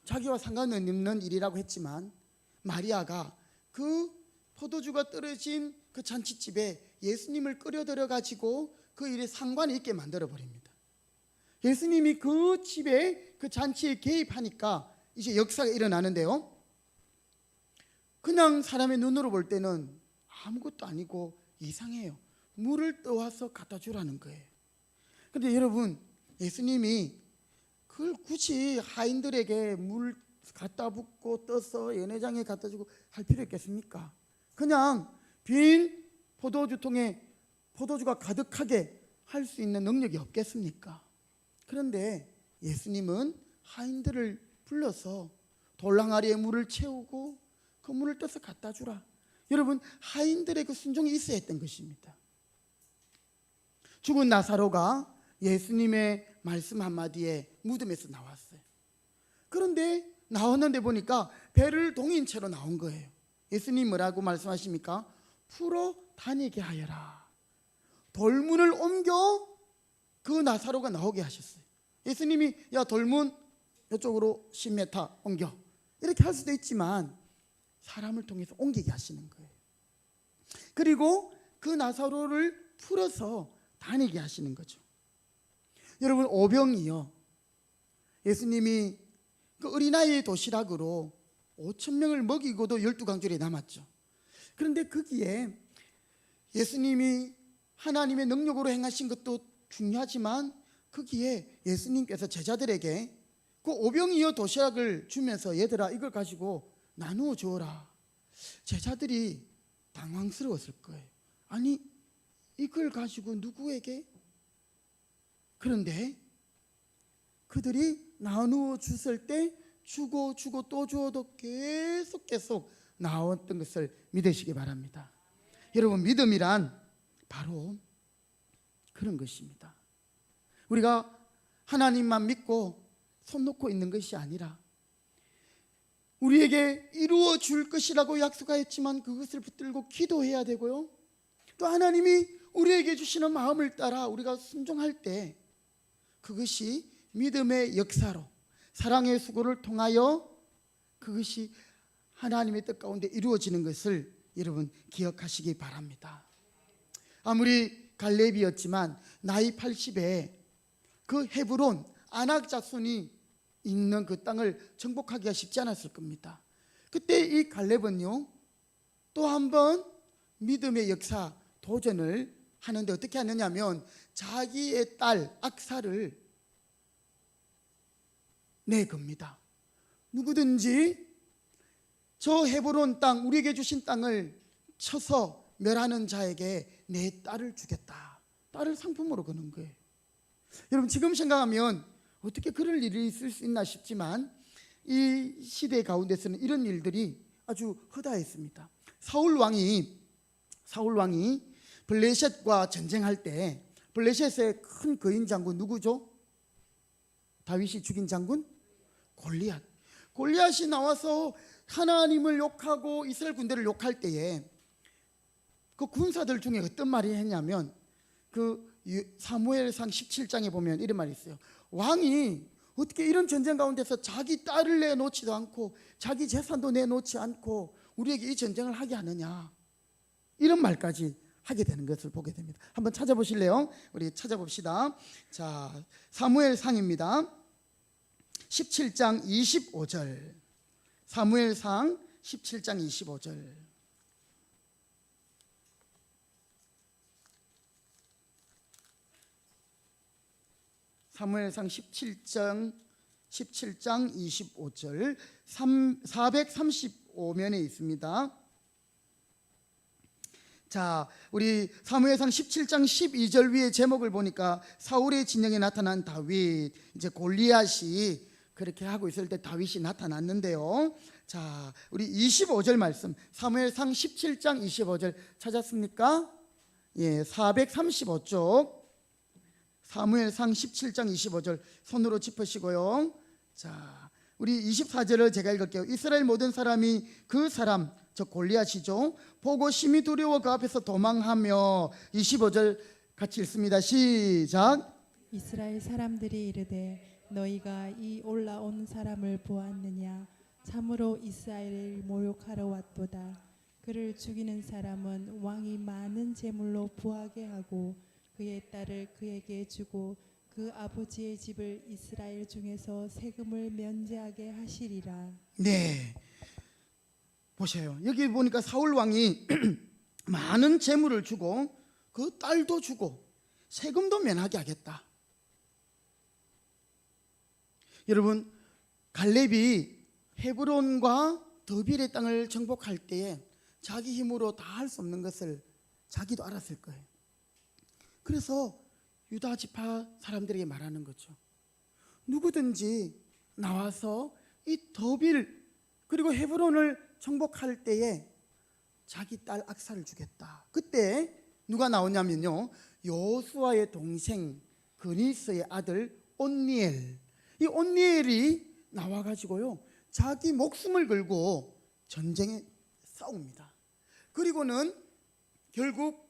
자기와 상관없는 일이라고 했지만 마리아가 그 포도주가 떨어진 그 잔치집에 예수님을 끌어들여 가지고 그 일에 상관이 있게 만들어 버립니다. 예수님이 그 집에, 그 잔치에 개입하니까 이제 역사가 일어나는데요, 그냥 사람의 눈으로 볼 때는 아무것도 아니고 이상해요. 물을 떠와서 갖다 주라는 거예요. 그런데 여러분, 예수님이 그걸 굳이 하인들에게 물 갖다 붓고 떠서 연회장에 갖다 주고 할 필요 있겠습니까? 그냥 빈 포도주통에 포도주가 가득하게 할 수 있는 능력이 없겠습니까? 그런데 예수님은 하인들을 불러서 돌랑아리에 물을 채우고 그 물을 떠서 갖다 주라. 여러분, 하인들의 그 순종이 있어야 했던 것입니다. 죽은 나사로가 예수님의 말씀 한마디에 무덤에서 나왔어요. 그런데 나왔는데 보니까 배를 동인 채로 나온 거예요. 예수님 뭐라고 말씀하십니까? 풀어 다니게 하여라. 돌문을 옮겨 그 나사로가 나오게 하셨어요. 예수님이 야, 돌문 이쪽으로 10m 옮겨, 이렇게 할 수도 있지만 사람을 통해서 옮기게 하시는 거예요. 그리고 그 나사로를 풀어서 다니게 하시는 거죠. 여러분, 오병이요, 예수님이 그 어린아이의 도시락으로 5,000명을 먹이고도 12강줄에 남았죠. 그런데 거기에 예수님이 하나님의 능력으로 행하신 것도 중요하지만 거기에 예수님께서 제자들에게 그 오병이어 도시락을 주면서, 얘들아 이걸 가지고 나누어 주어라. 제자들이 당황스러웠을 거예요. 아니, 이걸 가지고 누구에게? 그런데 그들이 나누어 줬을 때 주고 또 주어도 계속 나왔던 것을 믿으시기 바랍니다. 여러분, 믿음이란 바로 그런 것입니다. 우리가 하나님만 믿고 손 놓고 있는 것이 아니라 우리에게 이루어 줄 것이라고 약속하였지만 그것을 붙들고 기도해야 되고요, 또 하나님이 우리에게 주시는 마음을 따라 우리가 순종할 때 그것이 믿음의 역사로 사랑의 수고를 통하여 그것이 하나님의 뜻 가운데 이루어지는 것을 여러분 기억하시기 바랍니다. 아무리 갈렙이었지만 나이 80에 그 헤브론 아낙 자손이 있는 그 땅을 정복하기가 쉽지 않았을 겁니다. 그때 이 갈렙은요, 또 한 번 믿음의 역사 도전을 하는데 어떻게 하느냐면 자기의 딸 악사를 내 겁니다. 누구든지 저 헤브론 땅, 우리에게 주신 땅을 쳐서 멸하는 자에게 내 딸을 주겠다. 딸을 상품으로 거는 거예요. 여러분, 지금 생각하면 어떻게 그럴 일이 있을 수 있나 싶지만 이 시대 가운데서는 이런 일들이 아주 허다했습니다. 사울 왕이 블레셋과 전쟁할 때 블레셋의 큰 거인 장군 누구죠? 다윗이 죽인 장군? 골리앗. 골리앗이 나와서 하나님을 욕하고 이스라엘 군대를 욕할 때에 그 군사들 중에 어떤 말이 했냐면 그 사무엘상 17장에 보면 이런 말이 있어요. 왕이 어떻게 이런 전쟁 가운데서 자기 딸을 내놓지도 않고 자기 재산도 내놓지 않고 우리에게 이 전쟁을 하게 하느냐, 이런 말까지 하게 되는 것을 보게 됩니다. 한번 찾아보실래요? 우리 찾아봅시다. 자, 사무엘상입니다. 17장 25절. 사무엘상 17장 25절. 사무엘상 17장 25절 435면에 있습니다. 자, 우리 사무엘상 17장 12절 위에 제목을 보니까 사울의 진영에 나타난 다윗, 이제 골리앗이 그렇게 하고 있을 때 다윗이 나타났는데요. 자, 우리 25절 말씀, 사무엘상 17장 25절 찾았습니까? 예, 435쪽 사무엘상 17장 25절 손으로 짚으시고요. 자, 우리 24절을 제가 읽을게요. 이스라엘 모든 사람이 그 사람, 저 골리앗이죠, 보고 심히 두려워 그 앞에서 도망하며, 25절 같이 읽습니다. 시작. 이스라엘 사람들이 이르되 너희가 이 올라온 사람을 보았느냐? 참으로 이스라엘을 모욕하러 왔도다. 그를 죽이는 사람은 왕이 많은 제물로 부하게 하고 그의 딸을 그에게 주고 그 아버지의 집을 이스라엘 중에서 세금을 면제하게 하시리라. 네, 보세요. 여기 보니까 사울 왕이 많은 재물을 주고 그 딸도 주고 세금도 면하게 하겠다. 여러분, 갈렙이 헤브론과 더빌의 땅을 정복할 때에 자기 힘으로 다 할 수 없는 것을 자기도 알았을 거예요. 그래서 유다 지파 사람들에게 말하는 거죠. 누구든지 나와서 이 더빌 그리고 헤브론을 정복할 때에 자기 딸 악사를 주겠다. 그때 누가 나오냐면요, 여호수아의 동생 그니스의 아들 온니엘. 이 온니엘이 나와가지고요 자기 목숨을 걸고 전쟁에 싸웁니다. 그리고는 결국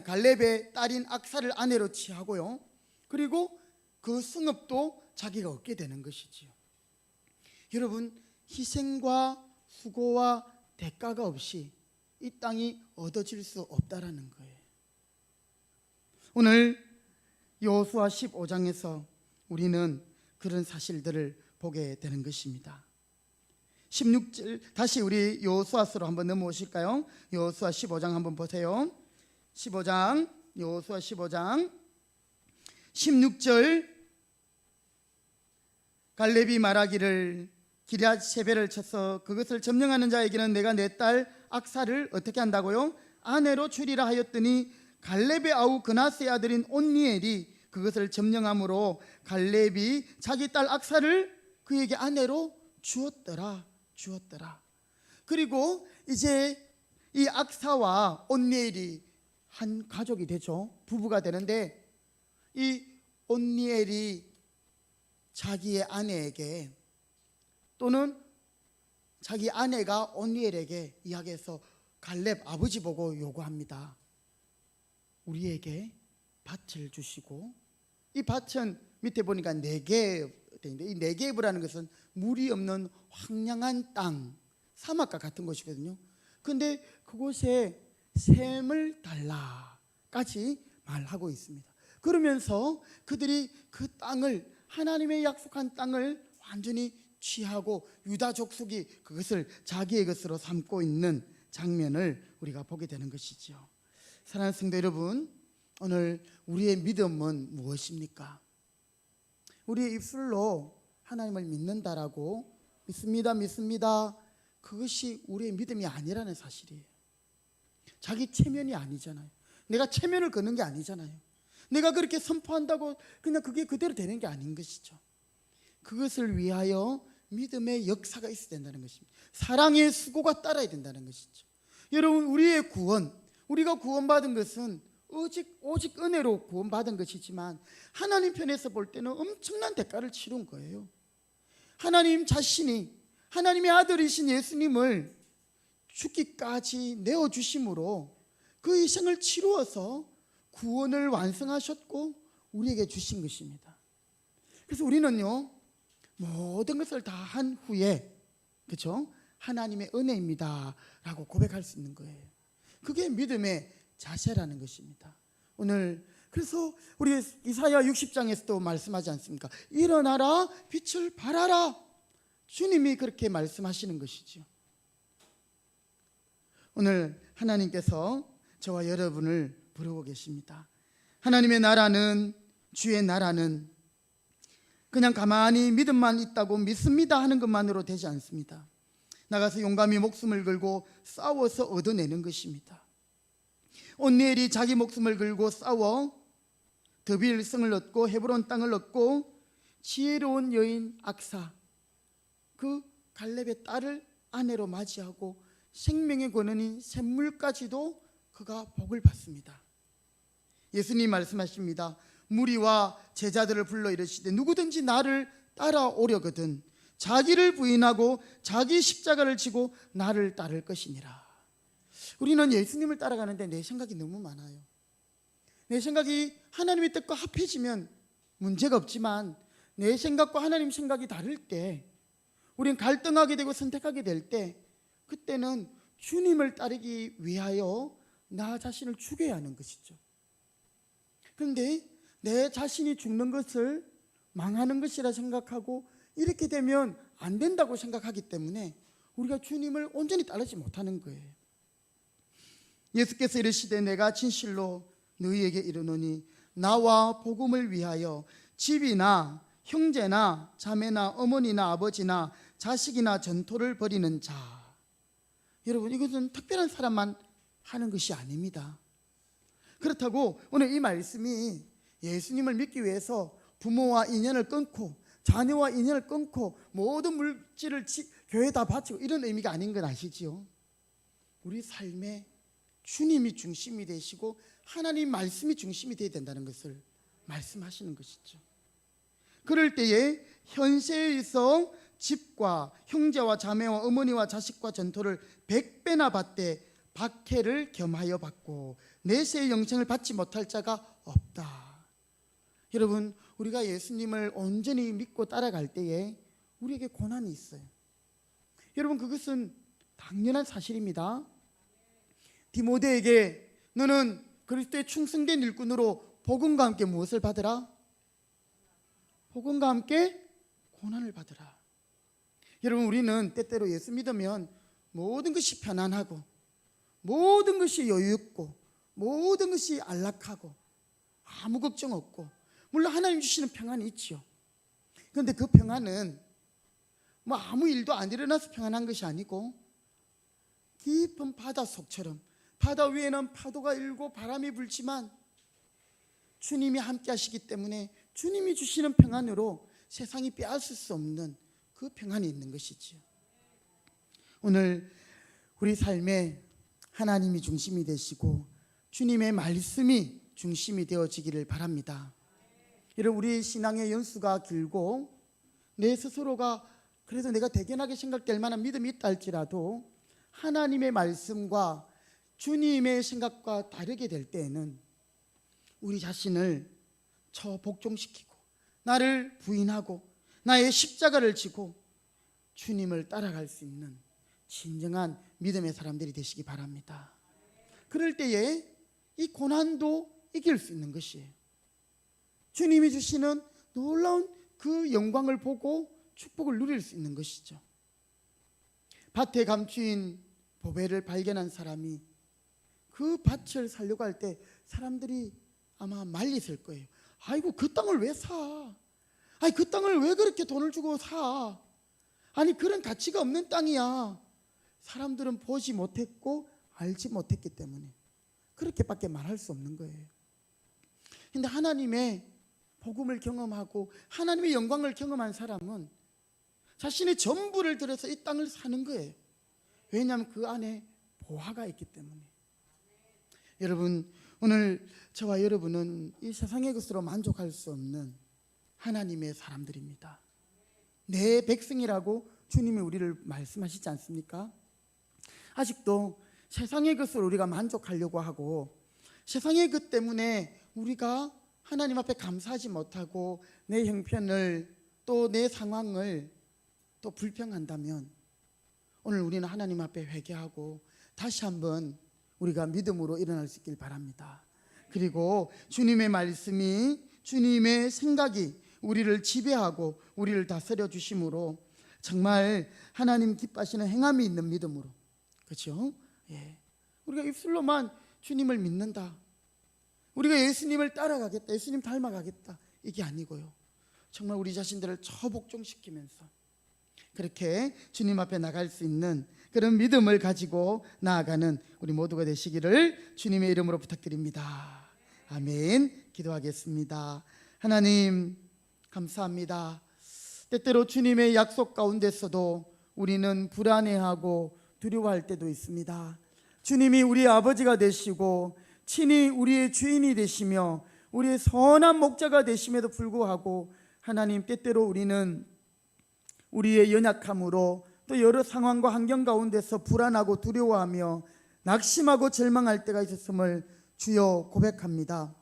갈렙의 딸인 악사를 아내로 취하고요, 그리고 그 승업도 자기가 얻게 되는 것이지요. 여러분, 희생과 수고와 대가가 없이 이 땅이 얻어질 수 없다라는 거예요. 오늘 여호수아 15장에서 우리는 그런 사실들을 보게 되는 것입니다. 16절, 다시 우리 여호수아서로 한번 넘어오실까요? 여호수아 15장 한번 보세요. 15장, 여호수아 15장 16절, 갈렙이 말하기를 기럇 세벨을 쳐서 그것을 점령하는 자에게는 내가 내 딸 악사를 어떻게 한다고요? 아내로 주리라 하였더니 갈렙의 아우 그나스의 아들인 온니엘이 그것을 점령함으로 갈렙이 자기 딸 악사를 그에게 아내로 주었더라. 그리고 이제 이 악사와 온니엘이 한 가족이 되죠. 부부가 되는데 이 온니엘이 자기의 아내에게 또는 자기 아내가 온니엘에게 이야기해서 갈렙 아버지 보고 요구합니다. 우리에게 밭을 주시고, 이 밭은 밑에 보니까 네게브인데 이 네게브라는 것은 물이 없는 황량한 땅, 사막과 같은 곳이거든요. 근데 그곳에 샘을 달라까지 말하고 있습니다. 그러면서 그들이 그 땅을, 하나님의 약속한 땅을 완전히 취하고 유다 족속이 그것을 자기의 것으로 삼고 있는 장면을 우리가 보게 되는 것이죠. 사랑하는 성도 여러분, 오늘 우리의 믿음은 무엇입니까? 우리의 입술로 하나님을 믿는다라고 믿습니다. 그것이 우리의 믿음이 아니라는 사실이에요. 자기 체면이 아니잖아요. 내가 체면을 거는 게 아니잖아요. 내가 그렇게 선포한다고 그냥 그게 그대로 되는 게 아닌 것이죠. 그것을 위하여 믿음의 역사가 있어야 된다는 것입니다. 사랑의 수고가 따라야 된다는 것이죠. 여러분, 우리의 구원, 우리가 구원받은 것은 오직 은혜로 구원받은 것이지만 하나님 편에서 볼 때는 엄청난 대가를 치른 거예요. 하나님 자신이 하나님의 아들이신 예수님을 죽기까지 내어주심으로 그 희생을 치루어서 구원을 완성하셨고 우리에게 주신 것입니다. 그래서 우리는요, 모든 것을 다 한 후에, 그렇죠? 하나님의 은혜입니다 라고 고백할 수 있는 거예요. 그게 믿음의 자세라는 것입니다. 오늘 그래서 우리 이사야 60장에서도 말씀하지 않습니까? 일어나라, 빛을 발하라. 주님이 그렇게 말씀하시는 것이죠. 오늘 하나님께서 저와 여러분을 부르고 계십니다. 하나님의 나라는, 주의 나라는 그냥 가만히 믿음만 있다고 믿습니다 하는 것만으로 되지 않습니다. 나가서 용감히 목숨을 걸고 싸워서 얻어내는 것입니다. 온니엘이 자기 목숨을 걸고 싸워 드빌 성을 얻고 헤브론 땅을 얻고 지혜로운 여인 악사, 그 갈렙의 딸을 아내로 맞이하고 생명의 권원인 샘물까지도 그가 복을 받습니다. 예수님 말씀하십니다. 무리와 제자들을 불러 이르시되 누구든지 나를 따라오려거든 자기를 부인하고 자기 십자가를 지고 나를 따를 것이니라. 우리는 예수님을 따라가는데 내 생각이 너무 많아요. 내 생각이 하나님의 뜻과 합해지면 문제가 없지만 내 생각과 하나님 생각이 다를 때, 우리는 갈등하게 되고 선택하게 될 때, 그때는 주님을 따르기 위하여 나 자신을 죽여야 하는 것이죠. 그런데 내 자신이 죽는 것을 망하는 것이라 생각하고 이렇게 되면 안 된다고 생각하기 때문에 우리가 주님을 온전히 따르지 못하는 거예요. 예수께서 이르시되 내가 진실로 너희에게 이르노니 나와 복음을 위하여 집이나 형제나 자매나 어머니나 아버지나 자식이나 전토를 벌이는 자. 여러분, 이것은 특별한 사람만 하는 것이 아닙니다. 그렇다고 오늘 이 말씀이 예수님을 믿기 위해서 부모와 인연을 끊고 자녀와 인연을 끊고 모든 물질을 교회에다 바치고 이런 의미가 아닌 건 아시지요? 우리 삶에 주님이 중심이 되시고 하나님 말씀이 중심이 되어야 된다는 것을 말씀하시는 것이죠. 그럴 때에 현세에서 집과 형제와 자매와 어머니와 자식과 전토를 100배나 받되 박해를 겸하여 받고 내세의 영생을 받지 못할 자가 없다. 여러분, 우리가 예수님을 온전히 믿고 따라갈 때에 우리에게 고난이 있어요. 여러분, 그것은 당연한 사실입니다. 디모데에게 너는 그리스도의 충성된 일꾼으로 복음과 함께 무엇을 받으라? 복음과 함께 고난을 받으라. 여러분, 우리는 때때로 예수 믿으면 모든 것이 편안하고 모든 것이 여유 있고 모든 것이 안락하고 아무 걱정 없고, 물론 하나님 주시는 평안이 있죠. 그런데 그 평안은 뭐 아무 일도 안 일어나서 평안한 것이 아니고 깊은 바다 속처럼 바다 위에는 파도가 일고 바람이 불지만 주님이 함께 하시기 때문에 주님이 주시는 평안으로 세상이 빼앗을 수 없는 그 평안이 있는 것이지요. 오늘 우리 삶에 하나님이 중심이 되시고 주님의 말씀이 중심이 되어지기를 바랍니다. 여러분, 우리 신앙의 연수가 길고 내 스스로가 그래도 내가 대견하게 생각될 만한 믿음이 있다 할지라도 하나님의 말씀과 주님의 생각과 다르게 될 때에는 우리 자신을 복종시키고 나를 부인하고 나의 십자가를 지고 주님을 따라갈 수 있는 진정한 믿음의 사람들이 되시기 바랍니다. 그럴 때에 이 고난도 이길 수 있는 것이에요. 주님이 주시는 놀라운 그 영광을 보고 축복을 누릴 수 있는 것이죠. 밭에 감추인 보배를 발견한 사람이 그 밭을 살려고 할 때 사람들이 아마 말리실 거예요. 아이고, 그 땅을 왜 사? 아니 그 땅을 왜 그렇게 돈을 주고 사? 아니 그런 가치가 없는 땅이야. 사람들은 보지 못했고 알지 못했기 때문에 그렇게밖에 말할 수 없는 거예요. 근데 하나님의 복음을 경험하고 하나님의 영광을 경험한 사람은 자신의 전부를 들여서 이 땅을 사는 거예요. 왜냐하면 그 안에 보화가 있기 때문에. 여러분, 오늘 저와 여러분은 이 세상의 것으로 만족할 수 없는 하나님의 사람들입니다. 내 백성이라고 주님이 우리를 말씀하시지 않습니까? 아직도 세상의 것으로 우리가 만족하려고 하고 세상의 것 때문에 우리가 하나님 앞에 감사하지 못하고 내 형편을 또 내 상황을 또 불평한다면 오늘 우리는 하나님 앞에 회개하고 다시 한번 우리가 믿음으로 일어날 수 있길 바랍니다. 그리고 주님의 말씀이, 주님의 생각이 우리를 지배하고 우리를 다스려 주심으로 정말 하나님 기뻐하시는 행함이 있는 믿음으로, 그렇죠? 예. 우리가 입술로만 주님을 믿는다, 우리가 예수님을 따라가겠다, 예수님 닮아가겠다, 이게 아니고요, 정말 우리 자신들을 처복종시키면서 그렇게 주님 앞에 나갈 수 있는 그런 믿음을 가지고 나아가는 우리 모두가 되시기를 주님의 이름으로 부탁드립니다. 아멘. 기도하겠습니다. 하나님 감사합니다. 때때로 주님의 약속 가운데서도 우리는 불안해하고 두려워할 때도 있습니다. 주님이 우리의 아버지가 되시고 친히 우리의 주인이 되시며 우리의 선한 목자가 되심에도 불구하고 하나님, 때때로 우리는 우리의 연약함으로 또 여러 상황과 환경 가운데서 불안하고 두려워하며 낙심하고 절망할 때가 있었음을 주여 고백합니다.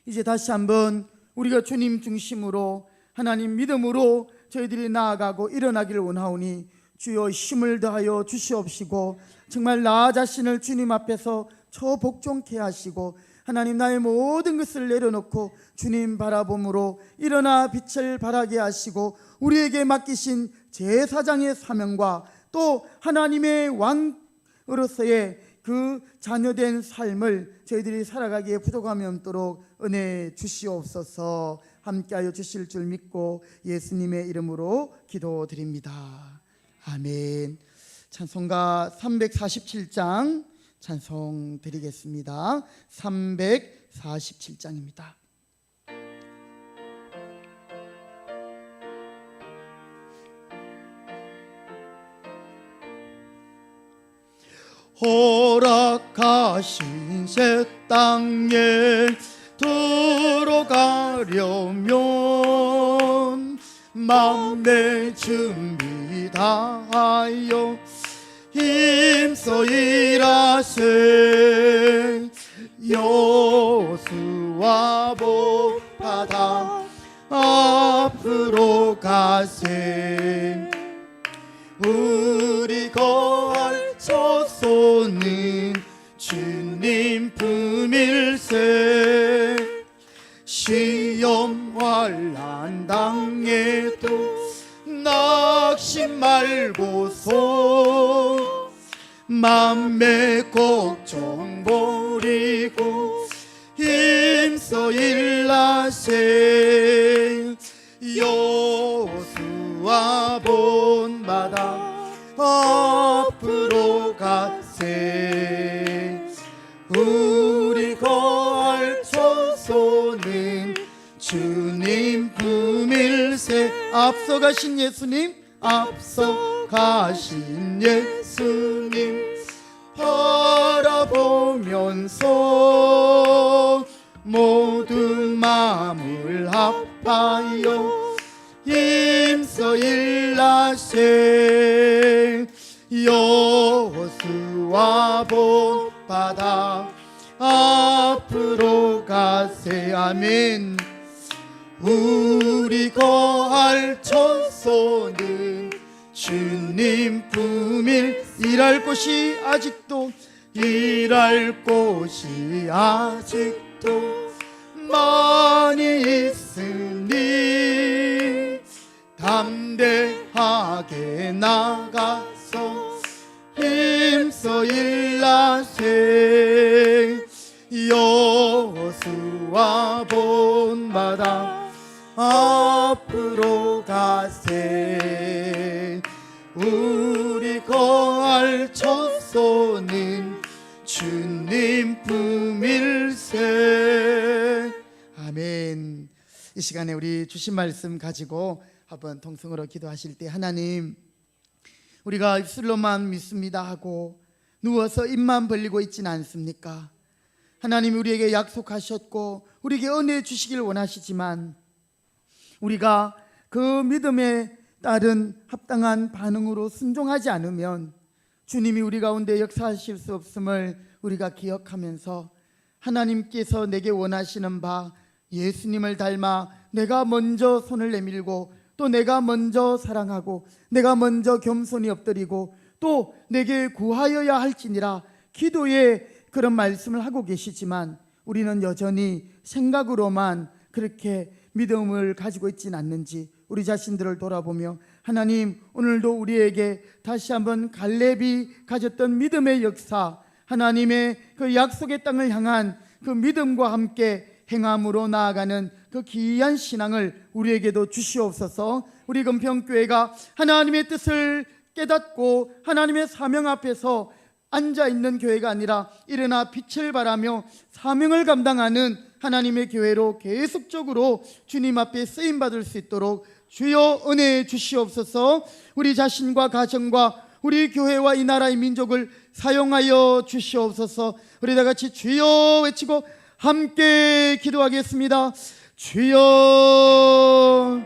이제 다시 한번 우리가 주님 중심으로 하나님 믿음으로 저희들이 나아가고 일어나기를 원하오니 주여 힘을 더하여 주시옵시고 정말 나 자신을 주님 앞에서 처복종케 하시고 하나님, 나의 모든 것을 내려놓고 주님 바라봄으로 일어나 빛을 발하게 하시고 우리에게 맡기신 제사장의 사명과 또 하나님의 왕으로서의 그 자녀된 삶을 저희들이 살아가기에 부족함이 없도록 은혜 주시옵소서. 함께하여 주실 줄 믿고 예수님의 이름으로 기도드립니다. 아멘. 찬송가 347장 찬송 드리겠습니다. 347장입니다. 허락하신 새 땅에 들어가려면 마음의 준비 다하여 힘써 일하세. 여호수아 복 받아 앞으로 가세. 우리 거할 처소는 주님 품일세. 시험 환난 당해도 낙심 말고서 맘의 걱정 버리고 힘써 일하세. 여호수아 본받아 앞으로 가세. 우리 거할 처소는 주님 품일세. 앞서가신 예수님, 앞서가신 예수님 바라보면서 모두 마음을 합하여 힘써 일하세. 여호수아 본받아 앞으로 가세. 아멘. 우리 거할 처소는 주님 품일. 일할 곳이 아직도 많이 있으니 담대하게 나가서 힘써 일하세. 여호수아 본받아 이 시간에 우리 주신 말씀 가지고 한번 통성으로 기도하실 때, 하나님, 우리가 입술로만 믿습니다 하고 누워서 입만 벌리고 있지는 않습니까? 하나님이 우리에게 약속하셨고 우리에게 은혜 주시길 원하시지만 우리가 그 믿음에 따른 합당한 반응으로 순종하지 않으면 주님이 우리 가운데 역사하실 수 없음을 우리가 기억하면서 하나님께서 내게 원하시는 바 예수님을 닮아 내가 먼저 손을 내밀고 또 내가 먼저 사랑하고 내가 먼저 겸손히 엎드리고 또 내게 구하여야 할지니라 기도에 그런 말씀을 하고 계시지만 우리는 여전히 생각으로만 그렇게 믿음을 가지고 있지는 않는지 우리 자신들을 돌아보며 하나님, 오늘도 우리에게 다시 한번 갈렙이 가졌던 믿음의 역사, 하나님의 그 약속의 땅을 향한 그 믿음과 함께 행함으로 나아가는 그 귀한 신앙을 우리에게도 주시옵소서. 우리 금평교회가 하나님의 뜻을 깨닫고 하나님의 사명 앞에서 앉아있는 교회가 아니라 일어나 빛을 발하며 사명을 감당하는 하나님의 교회로 계속적으로 주님 앞에 쓰임받을 수 있도록 주여 은혜 주시옵소서. 우리 자신과 가정과 우리 교회와 이 나라의 민족을 사용하여 주시옵소서. 우리 다 같이 주여 외치고 함께 기도하겠습니다. 주여,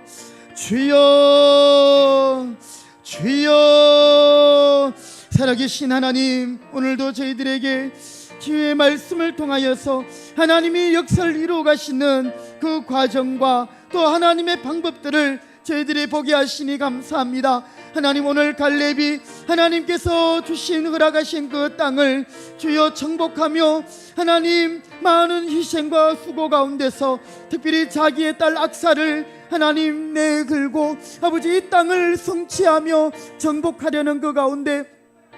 주여, 주여. 살아계신 하나님, 오늘도 저희들에게 기회의 말씀을 통하여서 하나님이 역사를 이루어 가시는 그 과정과 또 하나님의 방법들을 저희들이 보게 하시니 감사합니다. 하나님, 오늘 갈렙이 하나님께서 주신 허락하신 그 땅을 주여 정복하며 하나님 많은 희생과 수고 가운데서 특별히 자기의 딸 악사를 하나님 내걸고 아버지 이 땅을 성취하며 정복하려는 그 가운데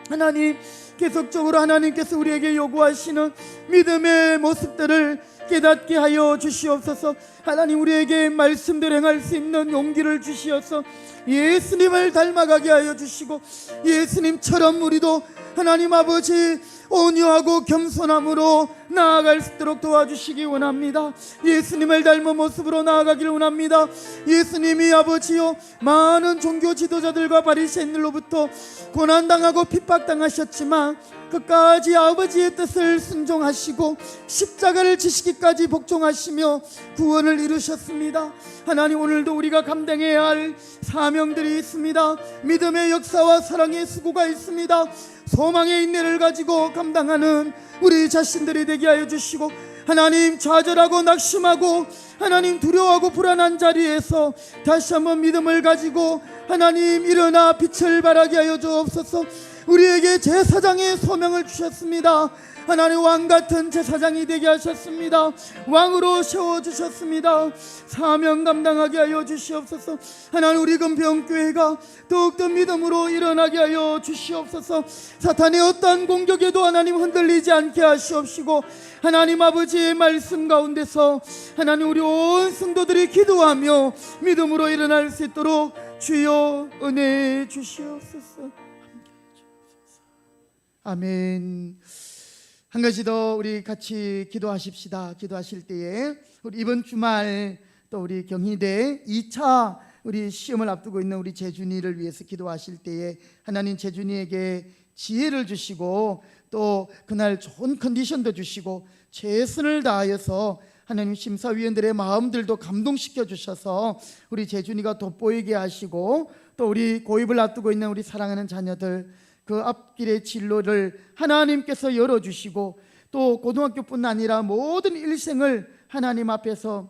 하나님 계속적으로 하나님께서 우리에게 요구하시는 믿음의 모습들을 깨닫게 하여 주시옵소서. 하나님, 우리에게 말씀대로 행할 수 있는 용기를 주시어서 예수님을 닮아가게 하여 주시고 예수님처럼 우리도 하나님 아버지 온유하고 겸손함으로 나아갈 수 있도록 도와주시기 원합니다. 예수님을 닮은 모습으로 나아가길 원합니다. 예수님이 아버지요 많은 종교 지도자들과 바리새인들로부터 고난당하고 핍박당하셨지만 끝까지 아버지의 뜻을 순종하시고 십자가를 지시기까지 복종하시며 구원을 이루셨습니다. 하나님, 오늘도 우리가 감당해야 할 사명들이 있습니다. 믿음의 역사와 사랑의 수고가 있습니다. 소망의 인내를 가지고 감당하는 우리 자신들이 되게 하여 주시고 하나님, 좌절하고 낙심하고 하나님 두려워하고 불안한 자리에서 다시 한번 믿음을 가지고 하나님 일어나 빛을 발하게 하여 주옵소서. 우리에게 제사장의 소명을 주셨습니다. 하나님, 왕같은 제사장이 되게 하셨습니다. 왕으로 세워주셨습니다. 사명 감당하게 하여 주시옵소서. 하나님, 우리 금평교회가 더욱더 믿음으로 일어나게 하여 주시옵소서. 사탄의 어떠한 공격에도 하나님 흔들리지 않게 하시옵시고 하나님 아버지의 말씀 가운데서 하나님 우리 온 성도들이 기도하며 믿음으로 일어날 수 있도록 주여 은혜 주시옵소서. 아멘. 한 가지 더 우리 같이 기도하십시다. 기도하실 때에 우리 이번 주말 또 우리 경희대 2차 우리 시험을 앞두고 있는 우리 재준이를 위해서 기도하실 때에 하나님 재준이에게 지혜를 주시고 또 그날 좋은 컨디션도 주시고 최선을 다하여서 하나님 심사위원들의 마음들도 감동시켜 주셔서 우리 재준이가 돋보이게 하시고 또 우리 고입을 앞두고 있는 우리 사랑하는 자녀들 그 앞길의 진로를 하나님께서 열어주시고 또 고등학교뿐 아니라 모든 일생을 하나님 앞에서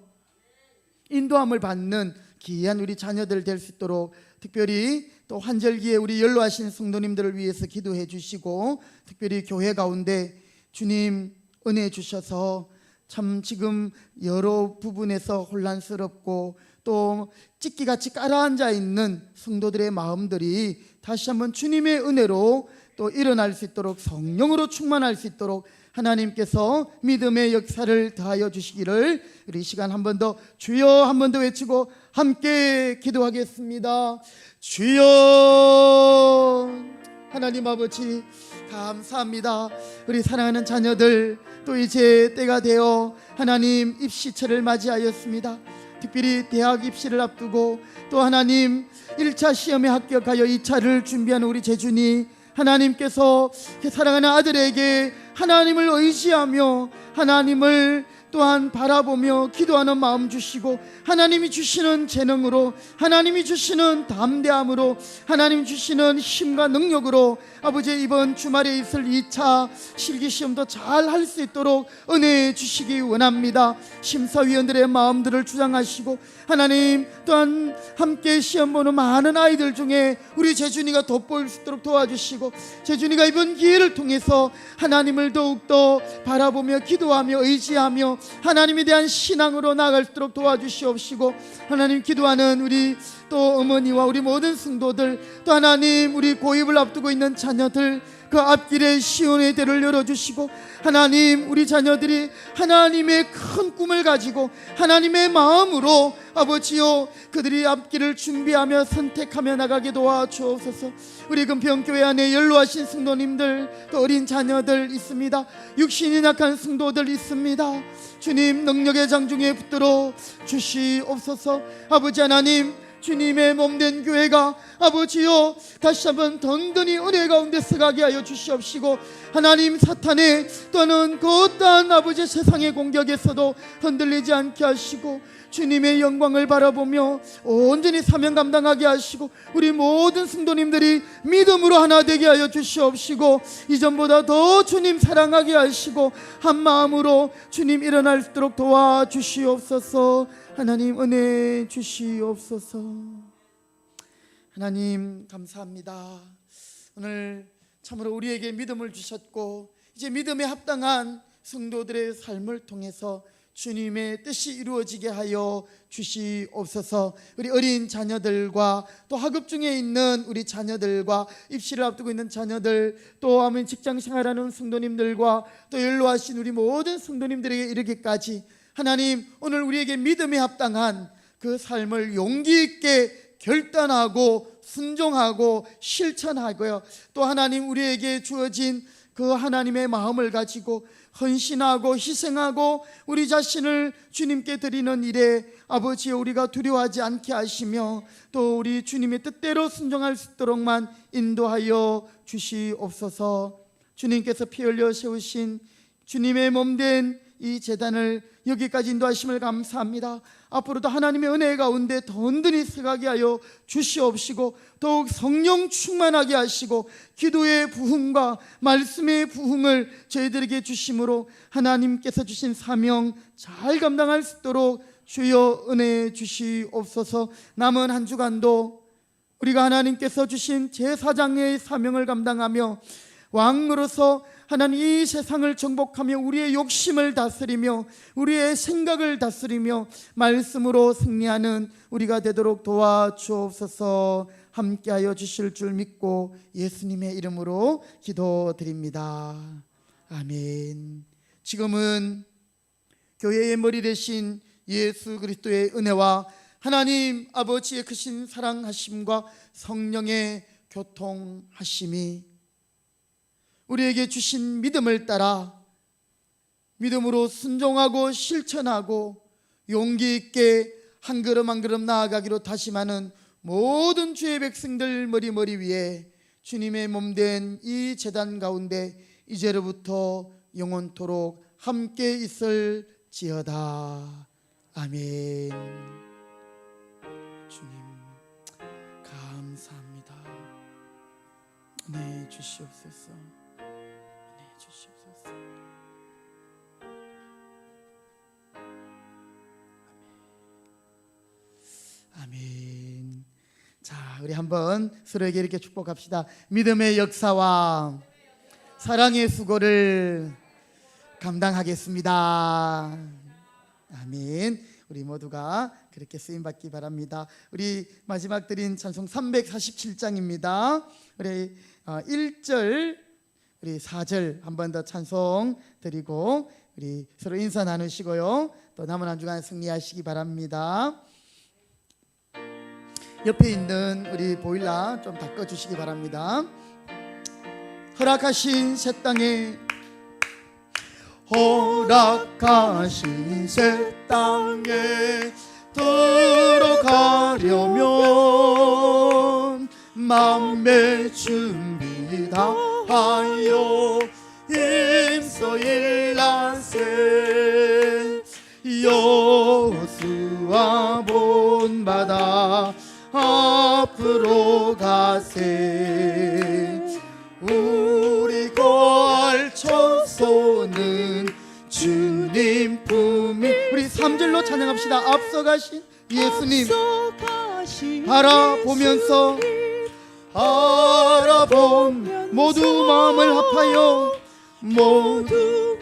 인도함을 받는 귀한 우리 자녀들 될 수 있도록 특별히 또 환절기에 우리 연로하신 성도님들을 위해서 기도해 주시고 특별히 교회 가운데 주님 은혜 주셔서 참 지금 여러 부분에서 혼란스럽고 또 찢기같이 깔아앉아 있는 성도들의 마음들이 다시 한번 주님의 은혜로 또 일어날 수 있도록 성령으로 충만할 수 있도록 하나님께서 믿음의 역사를 더하여 주시기를 우리 이 시간 한 번 더 주여 한 번 더 외치고 함께 기도하겠습니다. 주여. 하나님 아버지 감사합니다. 우리 사랑하는 자녀들 또 이제 때가 되어 하나님 입시철을 맞이하였습니다. 특별히 대학 입시를 앞두고 또 하나님 1차 시험에 합격하여 2차를 준비하는 우리 재준이 하나님께서 사랑하는 아들에게 하나님을 의지하며 하나님을 또한 바라보며 기도하는 마음 주시고 하나님이 주시는 재능으로 하나님이 주시는 담대함으로 하나님 주시는 힘과 능력으로 아버지 이번 주말에 있을 2차 실기시험도 잘 할 수 있도록 은혜 주시기 원합니다. 심사위원들의 마음들을 주장하시고 하나님 또한 함께 시험 보는 많은 아이들 중에 우리 재준이가 돋보일 수 있도록 도와주시고 재준이가 이번 기회를 통해서 하나님을 더욱더 바라보며 기도하며 의지하며 하나님에 대한 신앙으로 나아갈 수 있도록 도와주시옵시고 하나님 기도하는 우리 또 어머니와 우리 모든 성도들 또 하나님 우리 고입을 앞두고 있는 자녀들 그 앞길에 시온의 대를 열어주시고 하나님 우리 자녀들이 하나님의 큰 꿈을 가지고 하나님의 마음으로 아버지요 그들이 앞길을 준비하며 선택하며 나가게 도와주옵소서. 우리 금평교회 안에 연로하신 성도님들 또 어린 자녀들 있습니다. 육신이 약한 성도들 있습니다. 주님 능력의 장중에 붙들어 주시옵소서. 아버지 하나님 주님의 몸된 교회가 아버지요 다시 한번 든든히 은혜 가운데 서가게 하여 주시옵시고 하나님 사탄의 또는 그 어떠한 아버지 세상의 공격에서도 흔들리지 않게 하시고 주님의 영광을 바라보며 온전히 사명 감당하게 하시고 우리 모든 성도님들이 믿음으로 하나 되게 하여 주시옵시고 이전보다 더 주님 사랑하게 하시고 한 마음으로 주님 일어날 수 있도록 도와주시옵소서. 하나님 은혜 주시옵소서. 하나님 감사합니다. 오늘 참으로 우리에게 믿음을 주셨고 이제 믿음에 합당한 성도들의 삶을 통해서 주님의 뜻이 이루어지게 하여 주시옵소서. 우리 어린 자녀들과 또 학업 중에 있는 우리 자녀들과 입시를 앞두고 있는 자녀들 또 아멘 직장 생활하는 성도님들과 또 연로하신 우리 모든 성도님들에게 이르기까지 하나님 오늘 우리에게 믿음에 합당한 그 삶을 용기 있게 결단하고 순종하고 실천하고요 또 하나님 우리에게 주어진 그 하나님의 마음을 가지고 헌신하고 희생하고 우리 자신을 주님께 드리는 일에 아버지여 우리가 두려워하지 않게 하시며 또 우리 주님의 뜻대로 순종할 수 있도록만 인도하여 주시옵소서. 주님께서 피 흘려 세우신 주님의 몸된 이 제단을 여기까지 인도하심을 감사합니다. 앞으로도 하나님의 은혜 가운데 든든히 서가게 하여 주시옵시고 더욱 성령 충만하게 하시고 기도의 부흥과 말씀의 부흥을 저희들에게 주심으로 하나님께서 주신 사명 잘 감당할 수 있도록 주여 은혜 주시옵소서. 남은 한 주간도 우리가 하나님께서 주신 제사장의 사명을 감당하며 왕으로서 하나님 이 세상을 정복하며 우리의 욕심을 다스리며 우리의 생각을 다스리며 말씀으로 승리하는 우리가 되도록 도와주옵소서. 함께하여 주실 줄 믿고 예수님의 이름으로 기도드립니다. 아멘. 지금은 교회의 머리 되신 예수 그리스도의 은혜와 하나님 아버지의 크신 사랑하심과 성령의 교통하심이 우리에게 주신 믿음을 따라 믿음으로 순종하고 실천하고 용기 있게 한 걸음 한 걸음 나아가기로 다짐하는 모든 주의 백성들 머리 위에 주님의 몸된 이 제단 가운데 이제로부터 영원토록 함께 있을지어다. 아멘. 주님 감사합니다. 은혜 주시옵소서. 주시옵소서. 아멘. 자, 우리 한번 서로에게 이렇게 축복합시다. 믿음의 역사와 사랑의 수고를 감당하겠습니다. 아멘. 우리 모두가 그렇게 쓰임 받기 바랍니다. 우리 마지막 드린 찬송 347장입니다. 우리 1절 우리 4절 한 번 더 찬송 드리고 우리 서로 인사 나누시고요 또 남은 한 주간 승리하시기 바랍니다. 옆에 있는 우리 보일러 좀 닦아주시기 바랍니다. 허락하신 새 땅에 허락하신 새 땅에 들어가려면 맘의 준비 다하여 힘써 일나세 여호수아 본받아 앞으로 가세 우리 걸쳐서는 주님 품이 우리 3절로 찬양합시다. 앞서가신 예수님 바라보면서 모두 마음을 합하여 모두